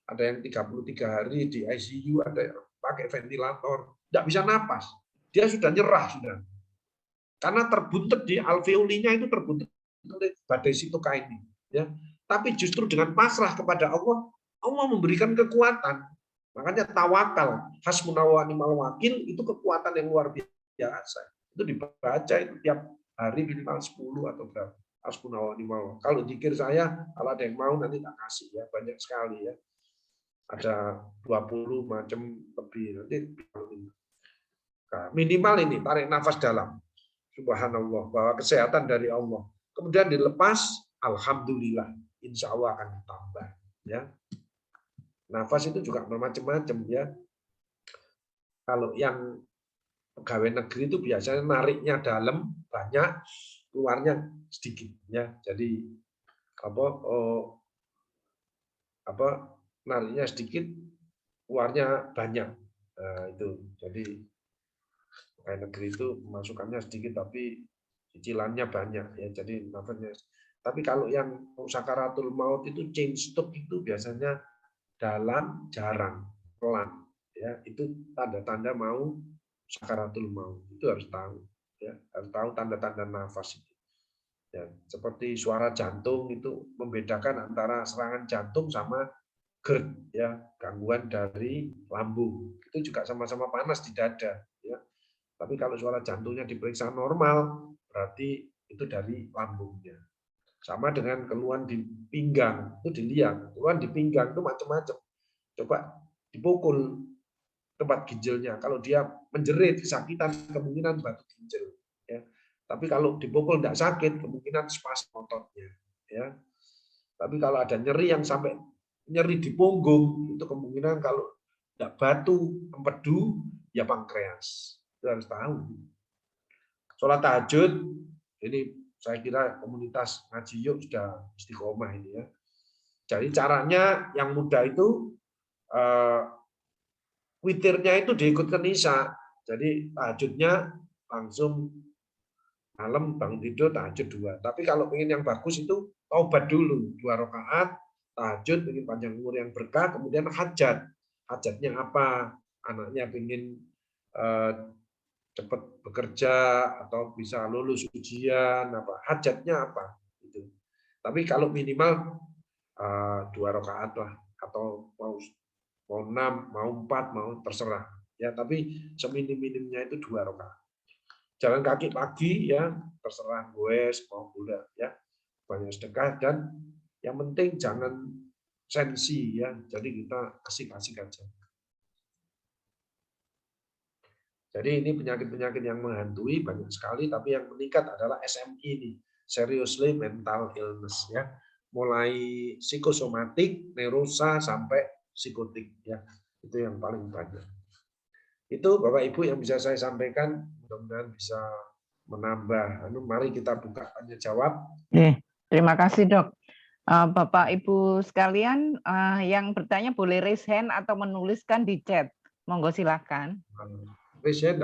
ada yang 33 hari di ICU, ada yang pakai ventilator, nggak bisa napas. Dia sudah nyerah sudah. Karena terbuntet di alveolinya itu terbuntet oleh badai sitokainin, ya. Tapi justru dengan pasrah kepada Allah, Allah memberikan kekuatan. Makanya tawakal, hasbunallahu wa ni'mal wakil itu kekuatan yang luar biasa. Itu dibaca itu tiap hari minimal 10 atau berapa. Hasbunallahu wa ni'mal wakil. Kalau zikir saya, kalau ada yang mau nanti tak kasih, ya, banyak sekali, ya. Ada 20 macam lebih nanti. Minimal ini tarik nafas dalam. Subhanallah, bahwa kesehatan dari Allah. Kemudian dilepas, alhamdulillah, insya Allah akan ditambah. Ya, nafas itu juga bermacam-macam ya. Kalau yang pegawai negeri itu biasanya nariknya dalam banyak, keluarnya sedikit ya. Jadi apa nariknya sedikit, keluarnya banyak. Nah, itu. Jadi pegawai negeri itu masukannya sedikit tapi cicilannya banyak ya. Jadi nafasnya. Tapi kalau yang sakaratul maut itu change stop itu biasanya dalam, jarang, pelan. Ya, itu tanda-tanda mau sakaratul maut. Itu harus tahu. Ya, harus tahu tanda-tanda nafas itu. Ya, seperti suara jantung itu membedakan antara serangan jantung sama GERD, ya, gangguan dari lambung. Itu juga sama-sama panas di dada. Ya. Tapi kalau suara jantungnya diperiksa normal, berarti itu dari lambungnya. Sama dengan keluhan di pinggang, itu dilihat. Keluhan di pinggang itu macam-macam. Coba dipukul tempat ginjalnya. Kalau dia menjerit, kesakitan, kemungkinan batu ginjal. Ya. Tapi kalau dipukul tidak sakit, kemungkinan spasm ototnya. Ya. Tapi kalau ada nyeri yang sampai nyeri di punggung, itu kemungkinan kalau tidak batu, empedu, ya pankreas. Itu harus tahu. Sholat tahajud, ini saya kira komunitas ngaji yuk sudah istiqomah ini ya. Jadi caranya yang mudah itu witirnya itu diikutkan isya. Jadi tahajudnya langsung malam bangun tidur tahajud 2. Tapi kalau ingin yang bagus itu taubat dulu 2 rakaat tahajud, ingin panjang umur yang berkah, kemudian hajat. Hajatnya apa? Anaknya ingin cepat bekerja atau bisa lulus ujian, apa hajatnya apa itu. Tapi kalau minimal 2 rakaat lah, atau mau 6, mau 4, mau terserah ya, tapi seminim-minimnya itu 2 rakaat. Jalan kaki pagi ya terserah gue mau gula ya, banyak sedekah, dan yang penting jangan sensi ya, jadi kita asik-asik aja. Jadi ini penyakit-penyakit yang menghantui banyak sekali, tapi yang meningkat adalah SMI ini, seriously mental illness ya, mulai psikosomatik, neurosa sampai psikotik ya, itu yang paling banyak. Itu Bapak Ibu yang bisa saya sampaikan, mudah-mudahan bisa menambah. Mari kita buka tanya jawab. Terima kasih Dok. Bapak Ibu sekalian yang bertanya boleh raise hand atau menuliskan di chat. Monggo silakan. Raise hand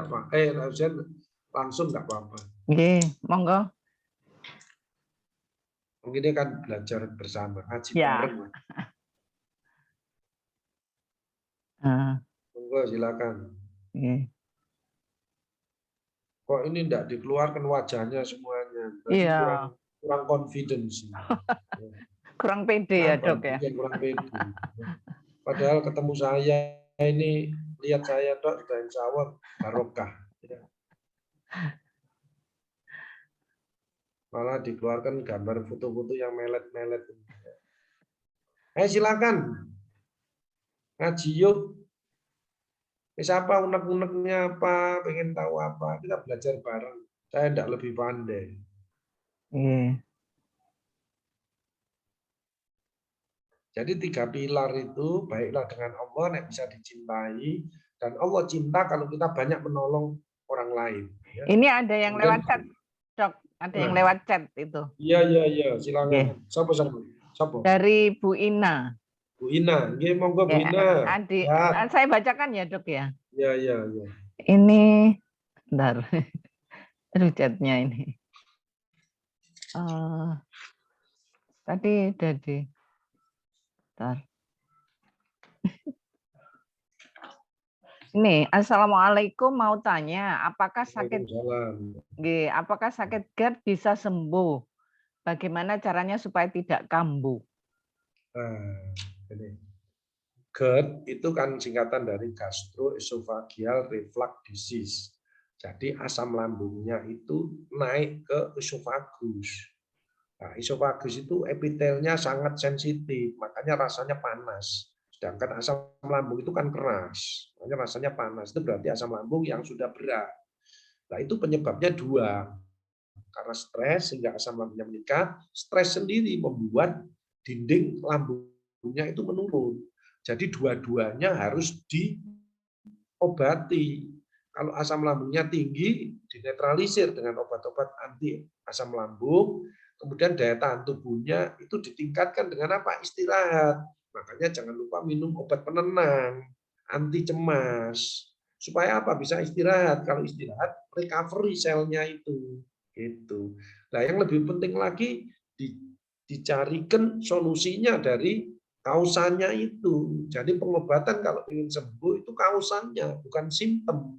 langsung nggak apa-apa. Oke, monggo. Mungkin ini kan belajar bersama, ngaji bareng. Monggo silakan. Kok ini enggak dikeluarkan wajahnya semuanya? Iya. Kurang confidence. Kurang pede ya Dok ya. Kurang pede. Padahal ketemu saya ini, lihat saya Dok, sudah insya Allah barokah. Malah dikeluarkan gambar foto-foto yang melet-melet. Silakan. Ngaji yuk. Siapa unek-uneknya apa, pengen tahu apa, kita belajar bareng. Saya tidak lebih pandai. Jadi 3 pilar itu, baiklah dengan Allah, yang bisa dicintai, dan Allah cinta kalau kita banyak menolong orang lain. Ya. Ini ada yang lewat chat, Dok. Ada yang lewat chat itu. Iya, silakan. Siapa? Dari Bu Ina. Bu Ina, monggo Bu Ina. Adik, ya. Saya bacakan ya Dok ya. Iya. Ini, bentar. Aduh chatnya ini. Tadi bentar. Ini, Assalamualaikum, mau tanya, apakah sakit GERD bisa sembuh? Bagaimana caranya supaya tidak kambuh? GERD itu kan singkatan dari gastroesophageal reflux disease. Jadi asam lambungnya itu naik ke esofagus. Nah, esofagus itu epitelnya sangat sensitif, makanya rasanya panas. Sedangkan asam lambung itu kan keras, makanya rasanya panas. Itu berarti asam lambung yang sudah berat. Nah, itu penyebabnya 2. karena stres sehingga asam lambungnya meningkat. Stres sendiri membuat dinding lambungnya itu menurun. Jadi dua-duanya harus diobati. Kalau asam lambungnya tinggi, dinetralisir dengan obat-obat anti asam lambung. Kemudian daya tahan tubuhnya itu ditingkatkan dengan apa? Istirahat. Makanya jangan lupa minum obat penenang, anti cemas. Supaya apa? Bisa istirahat. Kalau istirahat, recovery selnya itu. Gitu. Nah, yang lebih penting lagi dicarikan solusinya dari kausannya itu. Jadi pengobatan kalau ingin sembuh itu kausannya, bukan simptom.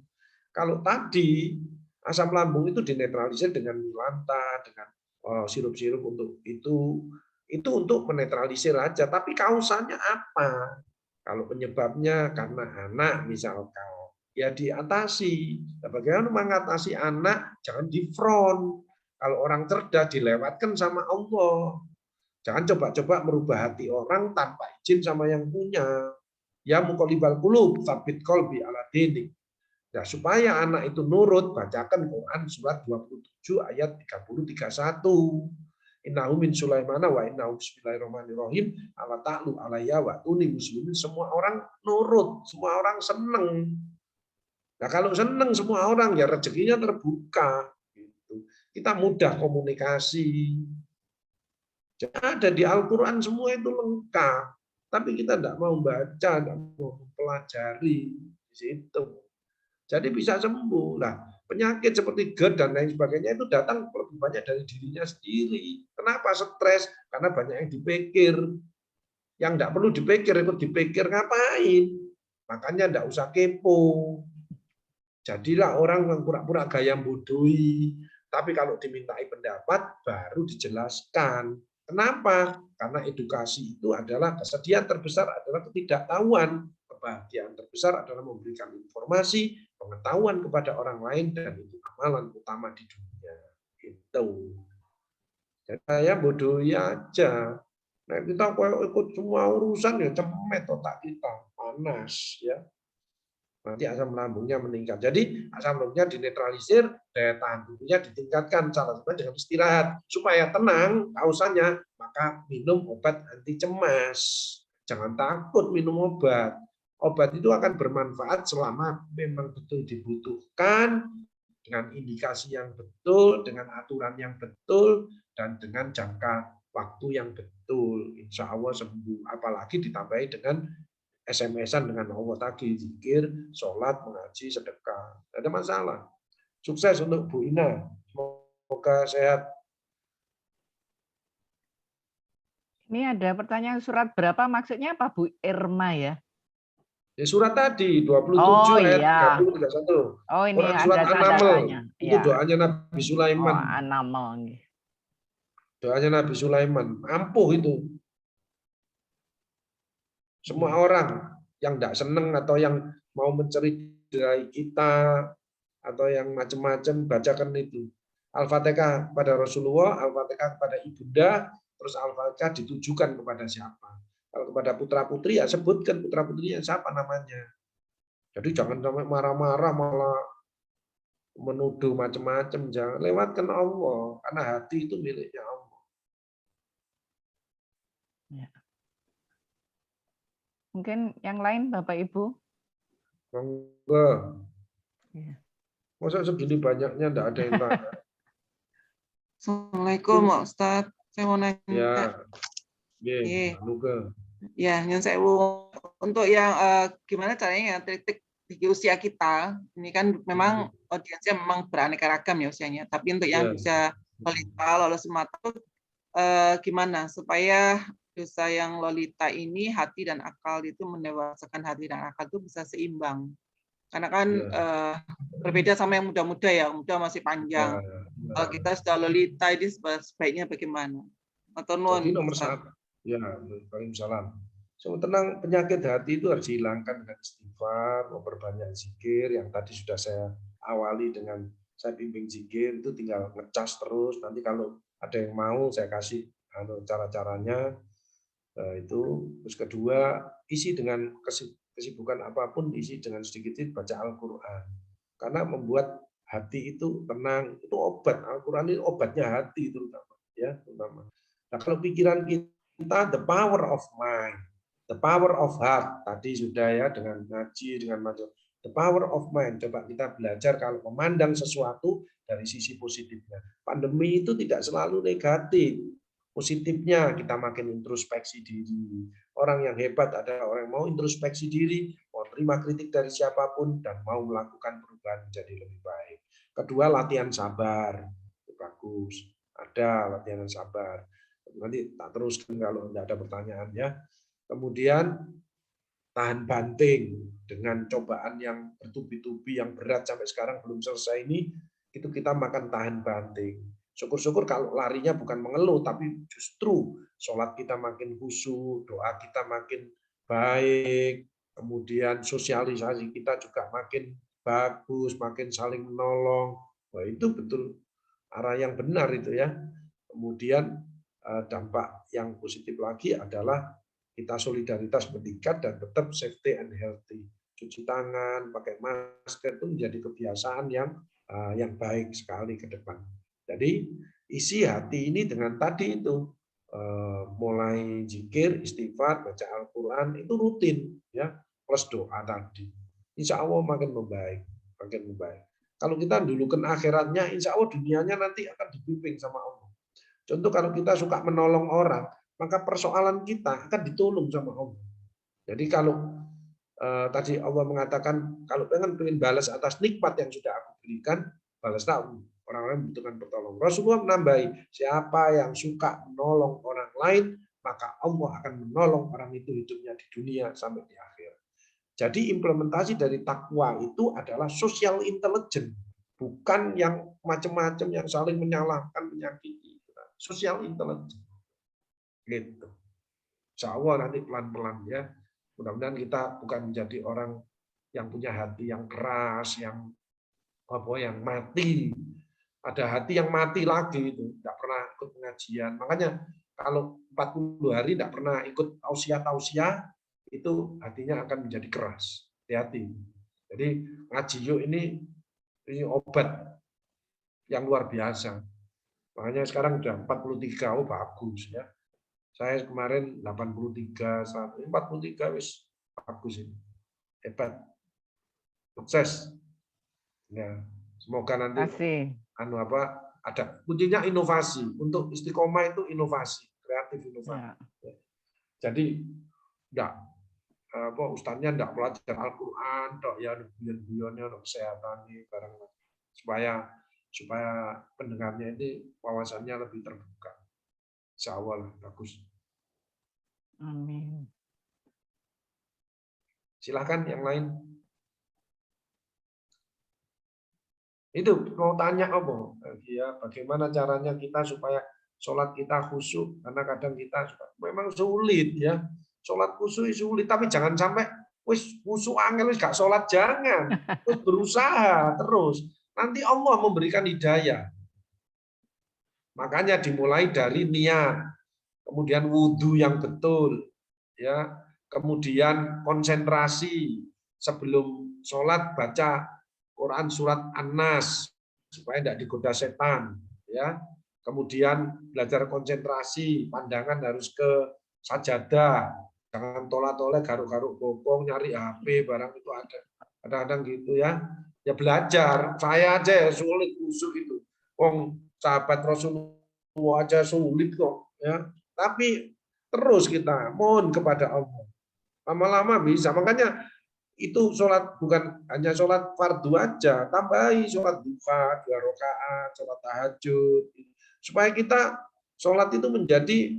Kalau tadi asam lambung itu dinetralisir dengan Milanta, dengan sirup-sirup untuk itu untuk menetralisir aja. Tapi kausannya apa? Kalau penyebabnya karena anak misalkan, ya diatasi. Nah, bagaimana mengatasi anak? Jangan di front. Kalau orang cerdas dilewatkan sama Allah. Jangan coba-coba merubah hati orang tanpa izin sama yang punya. Ya muqallibal qulub, tsabit qalbi ala dinik. Ya, supaya anak itu nurut, bacakan Quran surat 27 ayat 30-31. Innahu min Sulaimana wa innahu bismillahirrahmanirrahim ala ta'lu alayya wa tuni muslimin. Semua orang nurut, semua orang seneng. Nah, kalau seneng semua orang ya rezekinya terbuka. Gitu. Kita mudah komunikasi. Jadi ada di Al-Quran semua itu lengkap. Tapi kita tidak mau baca, tidak mau mempelajari di situ. Jadi bisa sembuh. Nah, penyakit seperti GERD dan lain sebagainya itu datang lebih banyak dari dirinya sendiri. Kenapa stres? Karena banyak yang dipikir. Yang tidak perlu dipikir, ikut dipikir ngapain? Makanya tidak usah kepo. Jadilah orang yang pura-pura gaya bodohi. Tapi kalau dimintai pendapat, baru dijelaskan. Kenapa? Karena edukasi itu adalah kesedihan terbesar adalah ketidaktahuan. Kebahagiaan terbesar adalah memberikan informasi, pengetahuan kepada orang lain, dan itu amalan utama di dunia. Itu. Jadi saya bodoh aja. Nah, kita ikut semua urusan ya cemet otak kita, panas ya. Nanti asam lambungnya meningkat. Jadi asam lambungnya dinetralisir, daya tahan tubuhnya ditingkatkan. Salah satunya dengan istirahat supaya tenang kausannya, maka minum obat anti cemas. Jangan takut minum obat. Obat itu akan bermanfaat selama memang betul dibutuhkan, dengan indikasi yang betul, dengan aturan yang betul, dan dengan jangka waktu yang betul. Insya Allah sembuh. Apalagi ditambahi dengan SMS-an dengan Allah tadi, zikir, sholat, mengaji, sedekah. Tidak ada masalah. Sukses untuk Bu Ina. Semoga sehat. Ini ada pertanyaan surat berapa maksudnya apa Bu Irma ya? Ya, surat tadi 27 Oh ayat iya. 30 31. Oh ini Quran surat ada tanda An-Naml. tanya. Itu Ya. doanya Nabi Oh Sulaiman. An-Naml. Doanya Nabi Sulaiman. Ampuh itu. Semua orang yang tidak senang atau yang mau mencederai kita atau yang macam-macam, bacakan itu. Al-Fatihah pada Rasulullah, Al-Fatihah kepada ibunda, terus Al-Fatihah ditujukan kepada siapa. Kalau kepada putra-putri, ya sebutkan putra-putrinya siapa namanya. Jadi jangan sampai marah-marah malah menuduh macam-macam. Jangan lewatkan Allah, karena hati itu miliknya Allah. Ya. Mungkin yang lain Bapak Ibu? Monggo. Ya. Masa segini banyaknya tidak ada yang tanya. Assalamualaikum Pak Ustadz. Saya mau nanya. Ya, monggo. Ya, yang saya untuk yang gimana caranya titik di usia kita ini kan memang audiensnya memang beraneka ragam ya usianya. Tapi untuk yang usia balita lolos matang gimana supaya dosa yang lolita ini hati dan akal itu mendewasakan hati dan akal itu bisa seimbang. Karena kan berbeda sama yang muda-muda ya, muda masih panjang. Kalau kita sudah lolita ini sebaiknya bagaimana? Atau Jadi nomor satu, ya, Waalaikumsalam. So, tenang, penyakit hati itu harus dihilangkan dengan istighfar, memperbanyak zikir, yang tadi sudah saya awali dengan saya bimbing zikir, itu tinggal ngecas terus, nanti kalau ada yang mau saya kasih cara-caranya, itu. Terus kedua, isi dengan kesibukan apapun, isi dengan sedikit baca Al-Quran. Karena membuat hati itu tenang, itu obat. Al-Quran ini obatnya hati terutama, ya terutama. Nah, kalau pikiran kita, the power of mind, the power of heart, tadi sudah ya dengan ngaji, dengan macam the power of mind. Coba kita belajar kalau memandang sesuatu dari sisi positifnya. Pandemi itu tidak selalu negatif. Positifnya kita makin introspeksi diri. Orang yang hebat adalah orang yang mau introspeksi diri, mau terima kritik dari siapapun, dan mau melakukan perubahan menjadi lebih baik. Kedua, latihan sabar. Itu bagus. Ada latihan sabar. Nanti tak teruskan kalau tidak ada pertanyaan ya. Kemudian tahan banting dengan cobaan yang bertubi-tubi, yang berat sampai sekarang belum selesai ini, itu kita makan tahan banting. Syukur-syukur kalau larinya bukan mengeluh, tapi justru sholat kita makin khusyuk, doa kita makin baik, kemudian sosialisasi kita juga makin bagus, makin saling menolong. Wah, itu betul arah yang benar itu ya. Kemudian dampak yang positif lagi adalah kita solidaritas meningkat dan tetap safety and healthy. Cuci tangan, pakai masker itu menjadi kebiasaan yang baik sekali ke depan. Jadi isi hati ini dengan tadi itu mulai zikir, istighfar, baca Al-Quran itu rutin ya, plus doa tadi. Insya Allah makin membaik, makin membaik. Kalau kita dulukan akhiratnya, insya Allah dunianya nanti akan dibimbing sama Allah. Contoh kalau kita suka menolong orang, maka persoalan kita akan ditolong sama Allah. Jadi kalau tadi Allah mengatakan kalau pengen balas atas nikmat yang sudah aku berikan, balaslah orang-orang membutuhkan pertolongan. Rasulullah menambahi, siapa yang suka menolong orang lain, maka Allah akan menolong orang itu hidupnya di dunia sampai di akhir. Jadi implementasi dari takwa itu adalah social intelligence, bukan yang macam-macam yang saling menyalahkan, menyakiti. Social intelligence. Gitu. Insya Allah nanti pelan-pelan ya. Mudah-mudahan kita bukan menjadi orang yang punya hati yang keras, yang mati. Ada hati yang mati lagi itu, tidak pernah ikut pengajian. Makanya kalau 40 hari tidak pernah ikut tausiah, itu hatinya akan menjadi keras. Hati-hati. Jadi ngaji yuk ini obat yang luar biasa. Makanya sekarang sudah 43, oh bagus ya. Saya kemarin 83, 43 wis bagus ini. Hebat. Sukses. Ya, semoga nanti ada kuncinya inovasi. Untuk istiqomah itu inovasi, kreatif inovasi. Ya. Jadi ustadznya enggak belajar Al-Qur'an, ya guyon-guyonnya kesehatan nih barang supaya pendengarnya ini wawasannya lebih terbuka. Insya Allah bagus. Amin. Silakan yang lain. Itu mau tanya apa? Ya, bagaimana caranya kita supaya sholat kita khusyuk? Karena kadang kita memang sulit ya. Sholat khusyuk sulit, tapi jangan sampai wis khusyuk angel wis gak sholat, jangan. Terus berusaha terus. Nanti Allah memberikan hidayah. Makanya dimulai dari niat, kemudian wudhu yang betul, ya, kemudian konsentrasi sebelum sholat baca Quran surat An-Nas supaya tidak digoda setan, ya. Kemudian belajar konsentrasi, pandangan harus ke sajadah, jangan tolak-tolak garuk-garuk bokong nyari HP barang itu ada. Kadang-kadang gitu ya. Ya belajar, saya aja sulit khusyuk itu. Wong sahabat Rasulullah aja sulit kok, ya. Tapi terus kita mohon kepada Allah. Lama-lama bisa. Makanya itu sholat bukan hanya sholat fardu aja, tambahi sholat duha 2 rakaat, sholat tahajud, supaya kita sholat itu menjadi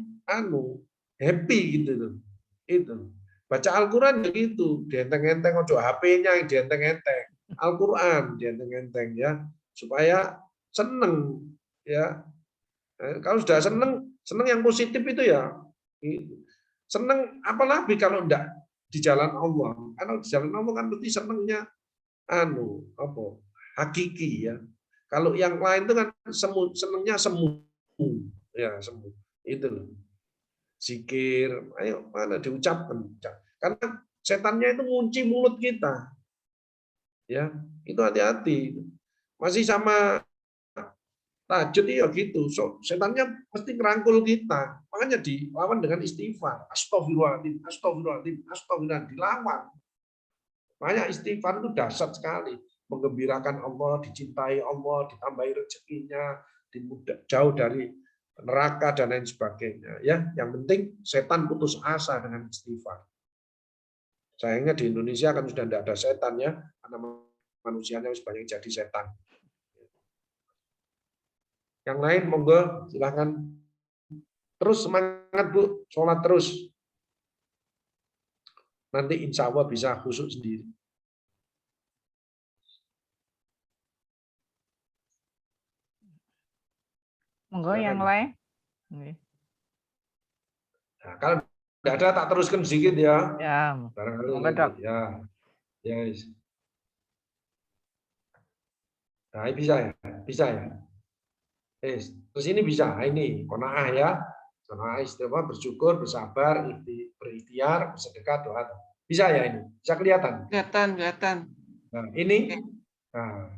happy gitu. Itu baca Al-Quran gitu, dienteng-enteng, ojo HP-nya yang dienteng-enteng, Al-Quran dienteng-enteng ya, supaya seneng ya. Kalau sudah seneng yang positif itu ya, seneng apalagi kalau enggak di jalan Allah. Kalau di jalan Allah kan berarti senengnya hakiki ya. Kalau yang lain itu kan senengnya semu ya, semu. Itu loh. Zikir, ayo mana diucapkan. Karena setannya itu ngunci mulut kita. Ya, itu hati-hati. Masih sama tahajud ya gitu. So, setannya mesti ngerangkul kita. Makanya dilawan dengan istighfar. Astagfirullahaladzim, astagfirullahaladzim, astagfirullahaladzim. Dilawan. Makanya istighfar itu dahsyat sekali. Menggembirakan Allah, dicintai Allah, ditambahi rezekinya, jauh dari neraka dan lain sebagainya. Ya, yang penting setan putus asa dengan istighfar. Sayangnya di Indonesia kan sudah tidak ada setan ya, karena manusianya banyak jadi setan. Yang lain monggo silahkan. Terus semangat Bu, sholat terus. Nanti insya Allah bisa khusyuk sendiri. Monggo yang lain. Nah, kalau tidak ada tak teruskan sedikit ya. Ya, Barangkali monggo Dok. ya. Yes. Nah, bisa ya, bisa ya. Terus ini bisa, ini qanaah ya. Qanaah istighfar, bersyukur, bersabar, berikhtiar, bersedekah, doa. Bisa ya ini? Bisa kelihatan? Kelihatan. Nah, ini nah,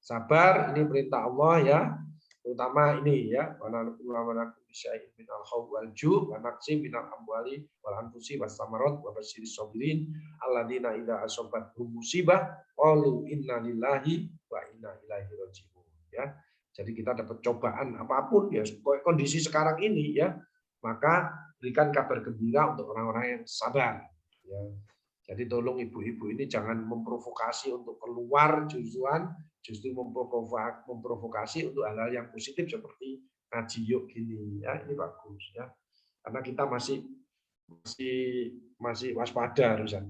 sabar, ini perintah Allah ya. Terutama ini ya, wala bisyai'in minal khawfi wal ju' wa naqsin minal amwali wal anfusi was samarat wa basyiris sabirin alladzina idza asabathum musibah qalu inna lillahi wa inna ilaihi raji'un ya. Jadi kita dapat cobaan apapun ya, kondisi sekarang ini ya, maka berikan kabar gembira untuk orang-orang yang sabar ya. Jadi tolong ibu-ibu ini jangan memprovokasi untuk keluar justru memprovokasi untuk hal-hal yang positif seperti ngaji yuk gini ya, ini bagus ya. Karena kita masih waspada harusnya.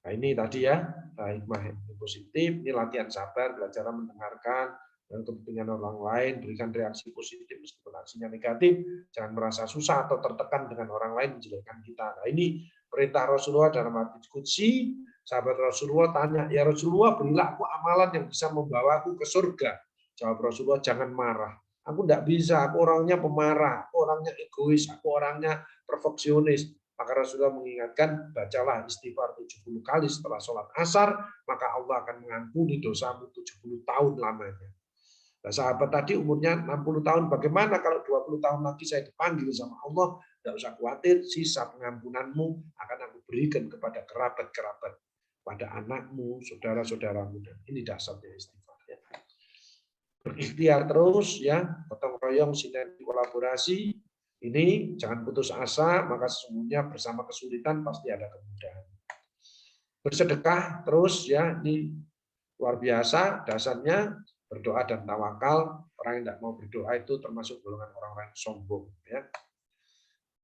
Nah, ini tadi ya, hikmah yang positif, ini latihan sabar, belajar mendengarkan dan kepentingan orang lain, berikan reaksi positif meskipun aksinya negatif, jangan merasa susah atau tertekan dengan orang lain menjelekkan kita. Nah, ini perintah Rasulullah dalam hadits qudsi. Sahabat Rasulullah tanya, ya Rasulullah, berilah aku amalan yang bisa membawaku ke surga. Jawab Rasulullah, jangan marah. Aku tidak bisa, aku orangnya pemarah, aku orangnya egois, aku orangnya perfeksionis. Maka Rasulullah mengingatkan, bacalah istighfar 70 kali setelah sholat asar, maka Allah akan mengampuni dosamu 70 tahun lamanya. Nah, sahabat tadi umurnya 60 tahun, bagaimana kalau 20 tahun lagi saya dipanggil sama Allah? Tidak usah khawatir, sisa pengampunanmu akan aku berikan kepada kerabat-kerabat, pada anakmu, saudara-saudaramu. Ini dasarnya istighfar. Ya. Berikhtiar terus, ya, gotong royong, sinergi, kolaborasi. Ini jangan putus asa, maka sesungguhnya bersama kesulitan pasti ada kemudahan. Bersedekah terus, ya, ini luar biasa dasarnya. Berdoa dan tawakal. Orang yang tidak mau berdoa itu termasuk golongan orang-orang sombong. Ya.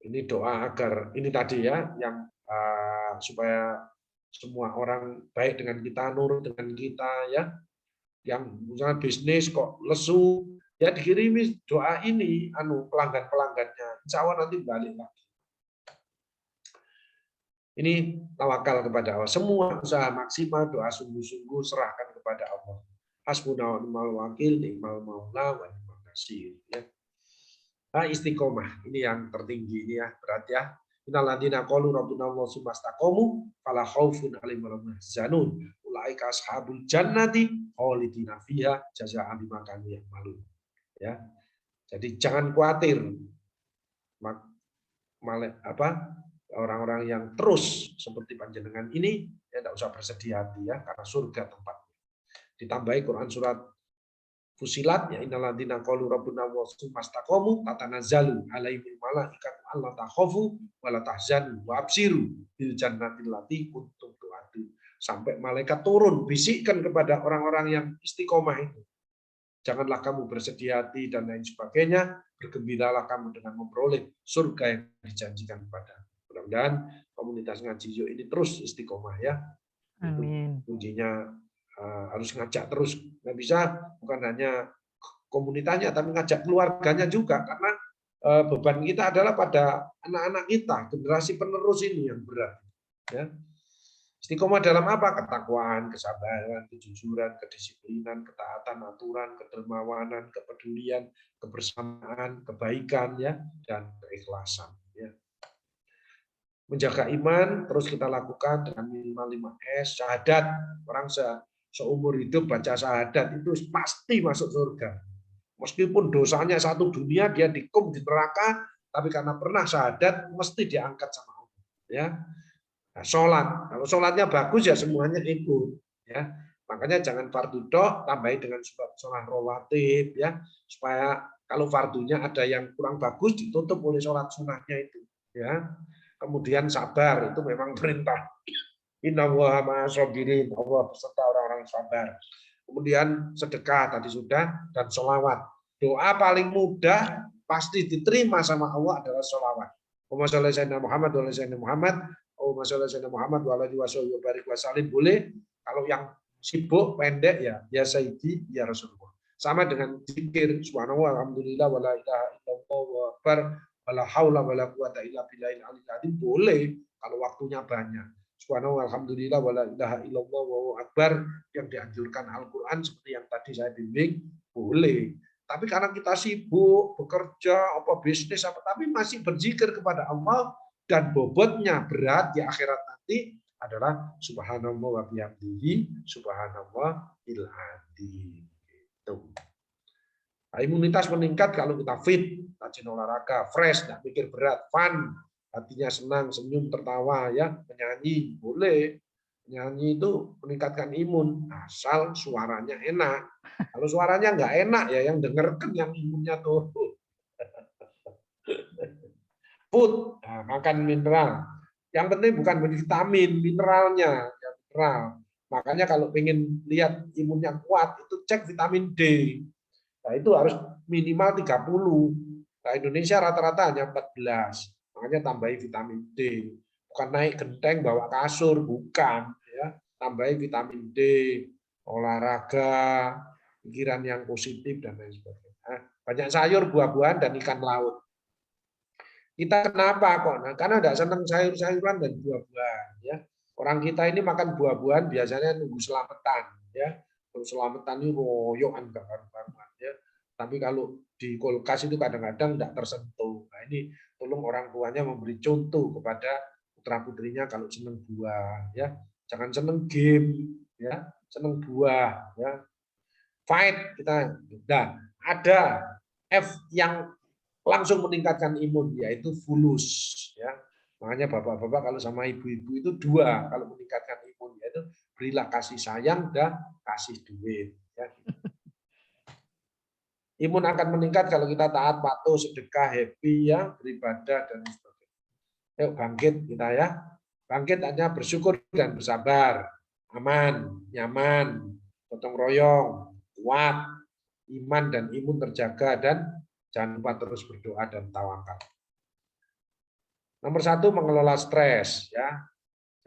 Ini doa agar ini tadi ya, yang supaya semua orang baik dengan kita, nurut dengan kita ya. Yang misalnya bisnis kok lesu, ya dikirimi doa ini pelanggan-pelanggannya. Insya Allah nanti balik lagi. Ini tawakal kepada Allah. Semua usaha maksimal, doa sungguh-sungguh serahkan kepada Allah. Hasbuna wa ni'mal wakil, ni'mal maula wa ni'mal nasir. Ya. Nah, istiqomah ini yang tertinggi ini ya, berat ya. Innal ladzina qalu rabbuna Allah tsumma istaqamu fala khaufun 'alaihim wa lahum yahzanun. Ulaika ashabul jannati khalidina fiha jazaa'an bima kanu ya'malun. Ya. Jadi jangan khawatir. Orang-orang yang terus seperti panjenengan ini ya tidak usah bersedih hati ya, karena surga tempat. Ditambahi Quran surat Fusilat ya, innalladzina qalu rabbuna wa tsumma istaqamu tatanazzalu alaihimul malaikatu alla takhafu wa la tahzanu wa abshiru bil jannatil lati kuntum tu'adun. Sampai malaikat turun bisikkan kepada orang-orang yang istiqomah itu. Janganlah kamu bersedih hati dan lain sebagainya, bergembiralah kamu dengan memperoleh surga yang dijanjikan kepada. Mudah-mudahan komunitas ngaji yuk ini terus istiqomah ya. Amin. Itu kuncinya. Harus ngajak terus, nggak bisa bukan hanya komunitasnya tapi ngajak keluarganya juga, karena beban kita adalah pada anak-anak kita, generasi penerus ini yang berat ya. Istiqomah dalam apa? Ketakwaan, kesabaran, kejujuran, kedisiplinan, ketaatan aturan, kedermawanan, kepedulian, kebersamaan, kebaikan ya, dan keikhlasan ya. Menjaga iman terus kita lakukan dengan minimal 5S, syahadat. Orang seumur hidup baca syahadat itu pasti masuk surga. Meskipun dosanya satu dunia, dia dikum di neraka, tapi karena pernah syahadat mesti diangkat sama Allah. Ya, nah, sholat, kalau sholatnya bagus ya semuanya ikut. Ya, makanya jangan fardu tok, tambahin dengan sholat rawatib ya, supaya kalau fardunya ada yang kurang bagus ditutup oleh sholat sunnahnya itu. Ya, kemudian sabar itu memang perintah. Innallaha ma'as-sabirin, Allah beserta orang-orang sabar. Kemudian sedekah tadi sudah, dan sholawat. Doa paling mudah pasti diterima sama Allah adalah sholawat. Allahumma sholli ala sayyidina Muhammad wa ala sayyidina Muhammad, Allahumma sholli ala sayyidina Muhammad wa ala alihi wa barik wa sallim, boleh. Kalau yang sibuk pendek ya sayyidi ya Rasulullah. Sama dengan zikir subhanallah alhamdulillah wa la ilaha illallah wa akbar wa la haula wa la quwata illa billahil aliyyil azim, boleh kalau waktunya banyak. Subhanallah alhamdulillah wa la ilaha illallah wa akbar yang dianjurkan Al-Qur'an seperti yang tadi saya bimbing, boleh. Tapi karena kita sibuk bekerja apa bisnis apa, tapi masih berzikir kepada Allah dan bobotnya berat di akhirat nanti adalah subhanallah wa bihamdihi subhanallahil azim. Gitu. Nah, imunitas meningkat kalau kita fit, rajin olahraga, fresh, tidak mikir berat, fun, hatinya senang, senyum, tertawa, ya, menyanyi boleh. Menyanyi itu meningkatkan imun, asal suaranya enak. Kalau suaranya nggak enak ya yang dengarkan yang imunnya turun. Food, nah, makan mineral. Yang penting bukan vitamin, mineralnya, ya, mineral. Makanya kalau ingin lihat imunnya kuat itu cek vitamin D. Nah, itu harus minimal 30. Nah, Indonesia rata-rata hanya 14. Makanya tambahi vitamin D. Bukan naik genteng bawa kasur, bukan, ya. Tambahi vitamin D, olahraga, pikiran yang positif dan lain sebagainya. Nah, banyak sayur, buah-buahan dan ikan laut. Kita kenapa kok? Nah, karena tidak senang sayur-sayuran dan buah-buahan, ya. Orang kita ini makan buah-buahan biasanya nunggu selamatan, ya. Kalau selamatan ini royokan enggak karuan, ya. Tapi kalau di kulkas itu kadang-kadang tidak tersentuh. Nah, ini tolong orang tuanya memberi contoh kepada putra-putrinya kalau senang buah, ya. Jangan senang game, ya. Senang buah, ya. Fight kita. Nah, ada F yang langsung meningkatkan imun, yaitu fulus, ya. Makanya bapak-bapak kalau sama ibu-ibu itu dua kalau meningkatkan imun, yaitu berilah kasih sayang dan kasih duit, ya. Imun akan meningkat kalau kita taat, patuh, sedekah, happy, ya, beribadah dan sebagainya. Yuk bangkit kita, ya. Bangkit hanya bersyukur dan bersabar, aman, nyaman, gotong royong, kuat, iman dan imun terjaga, dan jangan lupa terus berdoa dan tawakal. Nomor 1, mengelola stres, ya.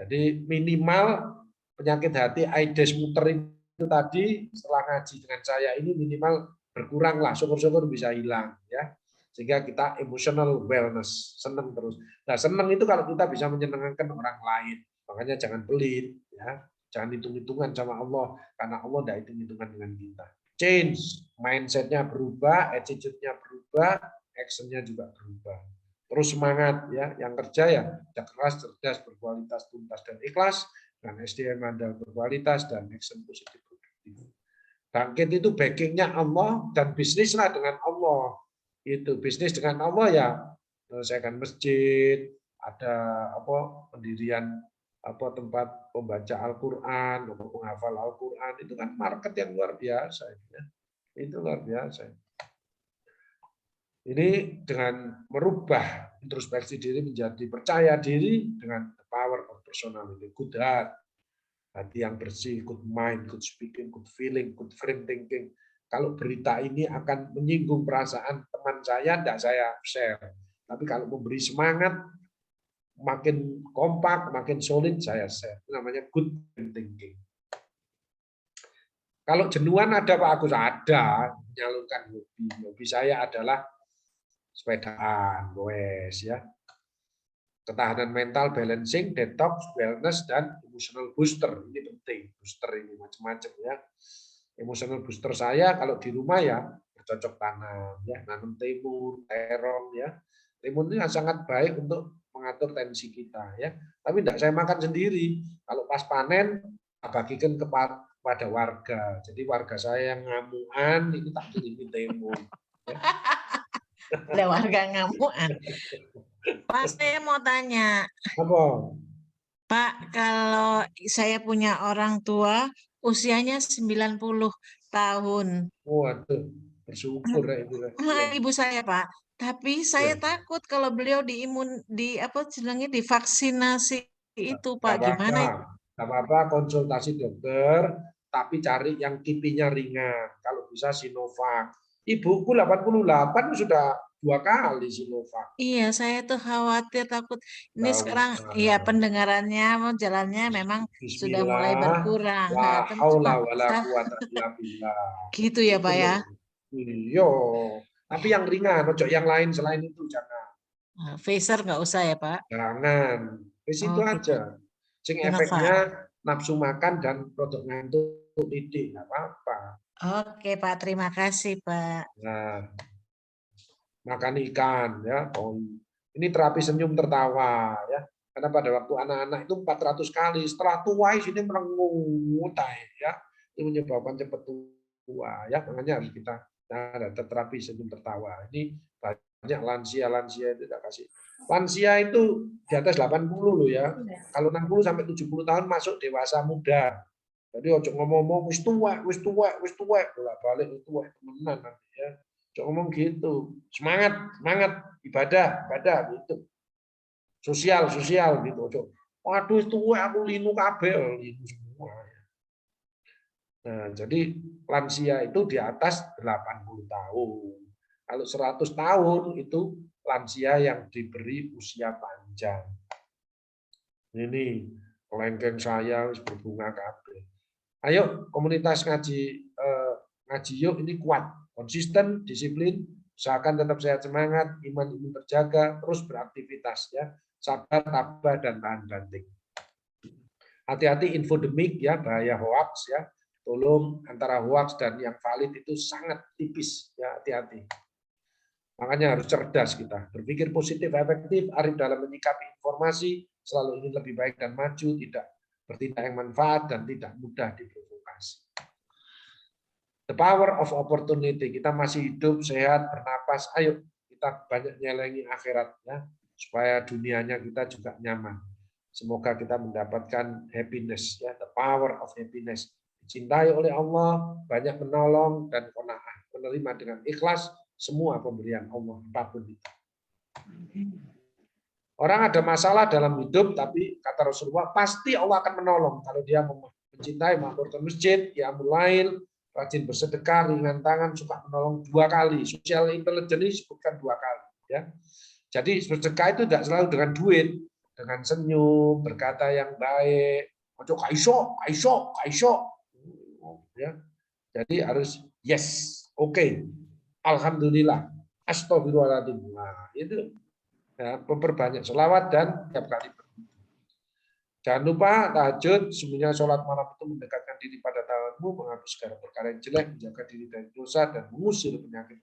Jadi minimal penyakit hati AIDS muter itu tadi setelah ngaji dengan saya ini minimal berkurang lah, syukur-syukur bisa hilang, ya. Sehingga kita emotional wellness, senang terus. Nah, senang itu kalau kita bisa menyenangkan orang lain. Makanya jangan pelit, ya. Jangan hitung-hitungan sama Allah karena Allah tidak hitung-hitungan dengan kita. Change, mindset-nya berubah, attitude-nya berubah, action-nya juga berubah. Terus semangat, ya, yang kerja ya keras, cerdas, berkualitas, tuntas dan ikhlas, dan SDM andal berkualitas dan action positif produktif. Bangkit itu backingnya Allah dan bisnislah dengan Allah. Itu bisnis dengan Allah ya, menyelesaikan masjid, ada apa pendirian apa tempat pembaca Al-Qur'an, penghafal Al-Qur'an, itu kan market yang luar biasa, ya. Itu luar biasa. Ini dengan merubah introspeksi diri menjadi percaya diri dengan the power of personality, good heart, hati yang bersih, good mind, good speaking, good feeling, good frame thinking. Kalau berita ini akan menyinggung perasaan teman saya, tidak saya share. Tapi kalau memberi semangat, makin kompak, makin solid, saya share. Itu namanya good frame thinking. Kalau jenuhan ada Pak Agus? Ada, menyalurkan hobi. Hobi saya adalah sepedaan, wes, ya. Ketahanan mental, balancing, detox, wellness, dan emotional booster. Ini penting, booster ini macam-macam, ya. Emotional booster saya kalau di rumah ya bercocok tanam, ya, nanam timun, terong, ya. Timun ini sangat baik untuk mengatur tensi kita, ya. Tapi tidak saya makan sendiri. Kalau pas panen, bagikan ke pada warga. Jadi warga saya yang ngamuan itu tak kirimi demo. Ya. Ada warga ngamuan. Pak, saya mau tanya. Apa? Pak, kalau saya punya orang tua usianya 90 tahun. Waduh, bersyukur ya itu. Ya. Ibu saya, Pak. Tapi saya Ya. takut kalau beliau divaksinasi itu, Pak. Gimana itu? Nggak apa-apa, konsultasi dokter, tapi cari yang kipinya ringan. Kalau bisa Sinovac. Ibuku 88 sudah 2 kali Sinovac. Iya, saya tuh khawatir takut ini Nggak sekarang usah. ya pendengarannya jalannya memang sudah mulai Bismillah, berkurang. la Terus haula wala quwata illa billah. gitu ya, Pak ya. Iya, tapi yang ringan, ojo yang lain selain itu jangan. Pfizer nggak usah ya, Pak. Jangan. Di situ Oh, gitu. aja. Sing Sinovac. efeknya nafsu makan dan produk ngantuk titik, nggak apa-apa. Oke, Pak. Terima kasih, Pak. Nah, makan ikan ya. Ini terapi senyum tertawa ya. Karena pada waktu anak-anak itu 400 kali, setelah tua sini merengut ya. Itu menyebabkan cepat tua ya. Makanya harus kita ada terapi senyum tertawa. Ini banyak lansia itu tidak kasih. Lansia itu di atas 80 loh ya. Kalau 60 sampai 70 tahun masuk dewasa muda. Jadi ojo ngomong-ngomong wis tua, bolak-balik wis tua temenan nanti ya. Ojo ngomong gitu. Semangat ibadah gitu. Sosial gitu. Ojo. Waduh wis tua aku linu kabeh, linu semua. Nah, jadi lansia itu di atas 80 tahun. Kalau 100 tahun itu lansia yang diberi usia panjang. Ini kelengkeng saya berbunga kabeh. Ayo komunitas ngaji yuk ini kuat, konsisten, disiplin, usahakan tetap sehat semangat, iman terjaga, terus beraktivitas ya, sabar, tabah dan tahan banting. Hati-hati infodemik ya, bahaya hoax ya. Tolong antara hoax dan yang valid itu sangat tipis ya, hati-hati. Makanya harus cerdas kita, berpikir positif, efektif, arif dalam menyikapi informasi, selalu ingin lebih baik dan maju, tidak bertindak yang manfaat dan tidak mudah diprovokasi. The power of opportunity, kita masih hidup, sehat, bernapas, ayo kita banyak nyelengi akhirat ya, supaya dunianya kita juga nyaman. Semoga kita mendapatkan happiness ya, the power of happiness. Dicintai oleh Allah, banyak menolong dan qanaah, menerima dengan ikhlas semua pemberian Allah apapun itu. Orang ada masalah dalam hidup, tapi kata Rasulullah pasti Allah akan menolong kalau dia mencintai, mengaturkan masjid, qiyamul lail, rajin bersedekah, ringan tangan, suka menolong 2 kali. Social intelligence ini disebutkan 2 kali. Ya. Jadi sedekah itu tidak selalu dengan duit, dengan senyum, berkata yang baik. Ojo kaiso. Ya. Jadi harus yes, oke. Alhamdulillah, astagfirullahaladzim. Nah, itu ya, memperbanyak sholawat dan tiap kali. Jangan lupa tahajud, semuanya sholat malam itu mendekatkan diri pada Tuhanmu, menghapus segala perkara yang jelek, menjaga diri dari dosa dan mengusir penyakit.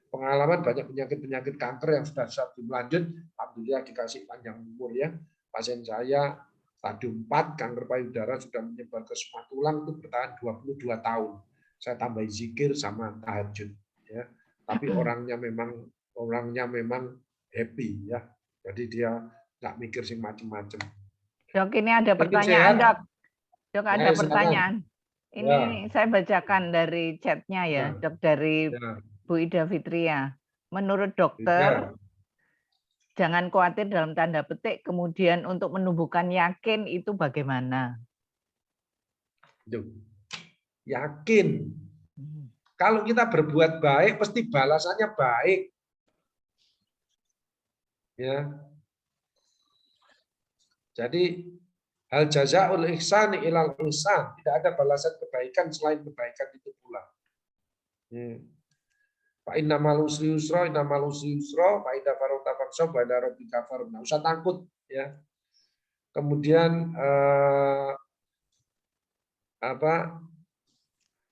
Pengalaman banyak penyakit kanker yang sudah lanjut, alhamdulillah dikasih panjang umur ya. Pasien saya stadium 4 kanker payudara sudah menyebar ke semua tulang itu bertahan 22 tahun. Saya tambahi zikir sama tahajud ya. Tapi orangnya memang happy ya. Jadi dia nggak mikir sing macam-macam. Dok, ini ada pertanyaan, Dok. Dok, ada pertanyaan. Ya. Ini saya bacakan dari chatnya ya, Dok, dari Bu Ida Fitria. Menurut dokter, jangan khawatir dalam tanda petik, kemudian untuk menumbuhkan yakin itu bagaimana? Yakin. Kalau kita berbuat baik, pasti balasannya baik. Ya. Jadi hal jazaul ihsani ilal ihsan, tidak ada balasan kebaikan selain kebaikan itu pula. Fa innamal usri yusra, fa idza faragta fansab wa ila rabbika farghab. Enggak usah takut ya. Kemudian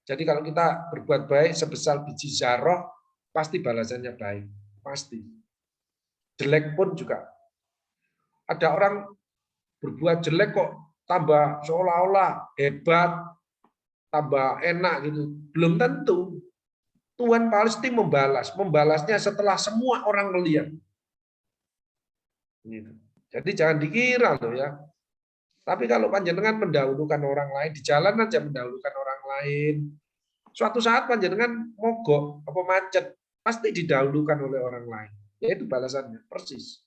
jadi kalau kita berbuat baik sebesar biji zarah, pasti balasannya baik, pasti. Jelek pun juga. Ada orang berbuat jelek kok tambah seolah-olah hebat, tambah enak gitu. Belum tentu. Tuhan pasti membalasnya setelah semua orang melihat. Gitu. Jadi jangan dikira loh ya. Tapi kalau panjenengan mendahulukan orang lain, di jalan aja mendahulukan orang lain. Suatu saat panjenengan mogok, apa macet, pasti didahulukan oleh orang lain. Ya itu balasannya, persis.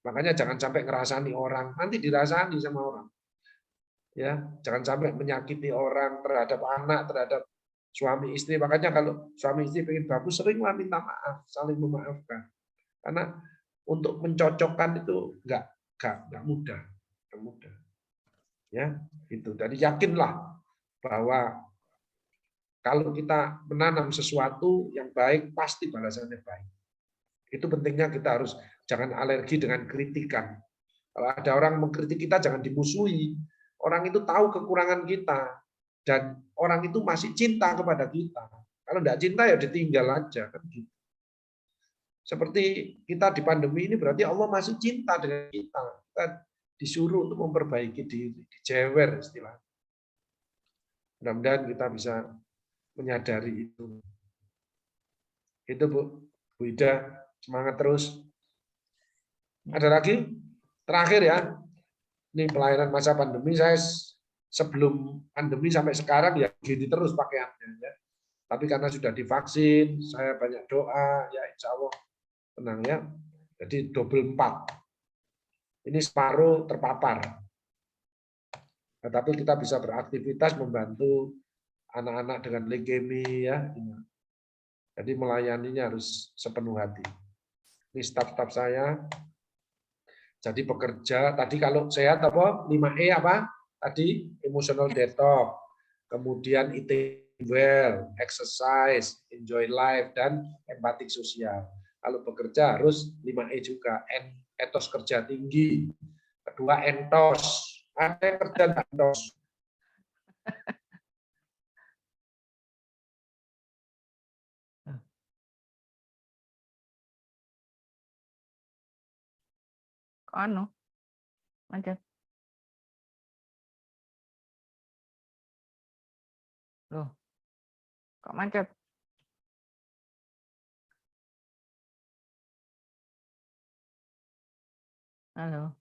Makanya jangan sampai ngerasani orang, nanti dirasani sama orang. Ya, jangan sampai menyakiti orang terhadap anak, terhadap suami istri. Makanya kalau suami istri pengen bagus, seringlah minta maaf, saling memaafkan. Karena untuk mencocokkan itu enggak mudah, enggak mudah. Ya, itu. Jadi yakinlah bahwa kalau kita menanam sesuatu yang baik, pasti balasannya baik. Itu pentingnya kita harus jangan alergi dengan kritikan. Kalau ada orang mengkritik kita, jangan dimusuhi. Orang itu tahu kekurangan kita. Dan orang itu masih cinta kepada kita. Kalau tidak cinta ya ditinggal aja. Kan gitu. Seperti kita di pandemi ini berarti Allah masih cinta dengan kita. Kita disuruh untuk memperbaiki diri. Dijewer istilahnya. Mudah-mudahan kita bisa menyadari itu. Itu Bu Ida, semangat terus. Ada lagi? Terakhir ya. Ini pelayanan masa pandemi, saya sebelum pandemi sampai sekarang ya gini terus pakaiannya ya. Tapi karena sudah divaksin, saya banyak doa, ya insya Allah tenang ya. Jadi double 4. Ini separuh terpapar. Nah, tapi kita bisa beraktivitas membantu anak-anak dengan leukemia ya. Jadi melayaninya harus sepenuh hati. Ini staf-staf saya. Jadi bekerja, tadi kalau sehat apa? 5E apa? Tadi emotional detox, kemudian eating well, exercise, enjoy life, dan empatik sosial. Kalau bekerja harus 5E juga, etos kerja tinggi. Kedua, entos. Ada yang kerja enggak entos? Anu, macet. Loh, kok macet? Halo.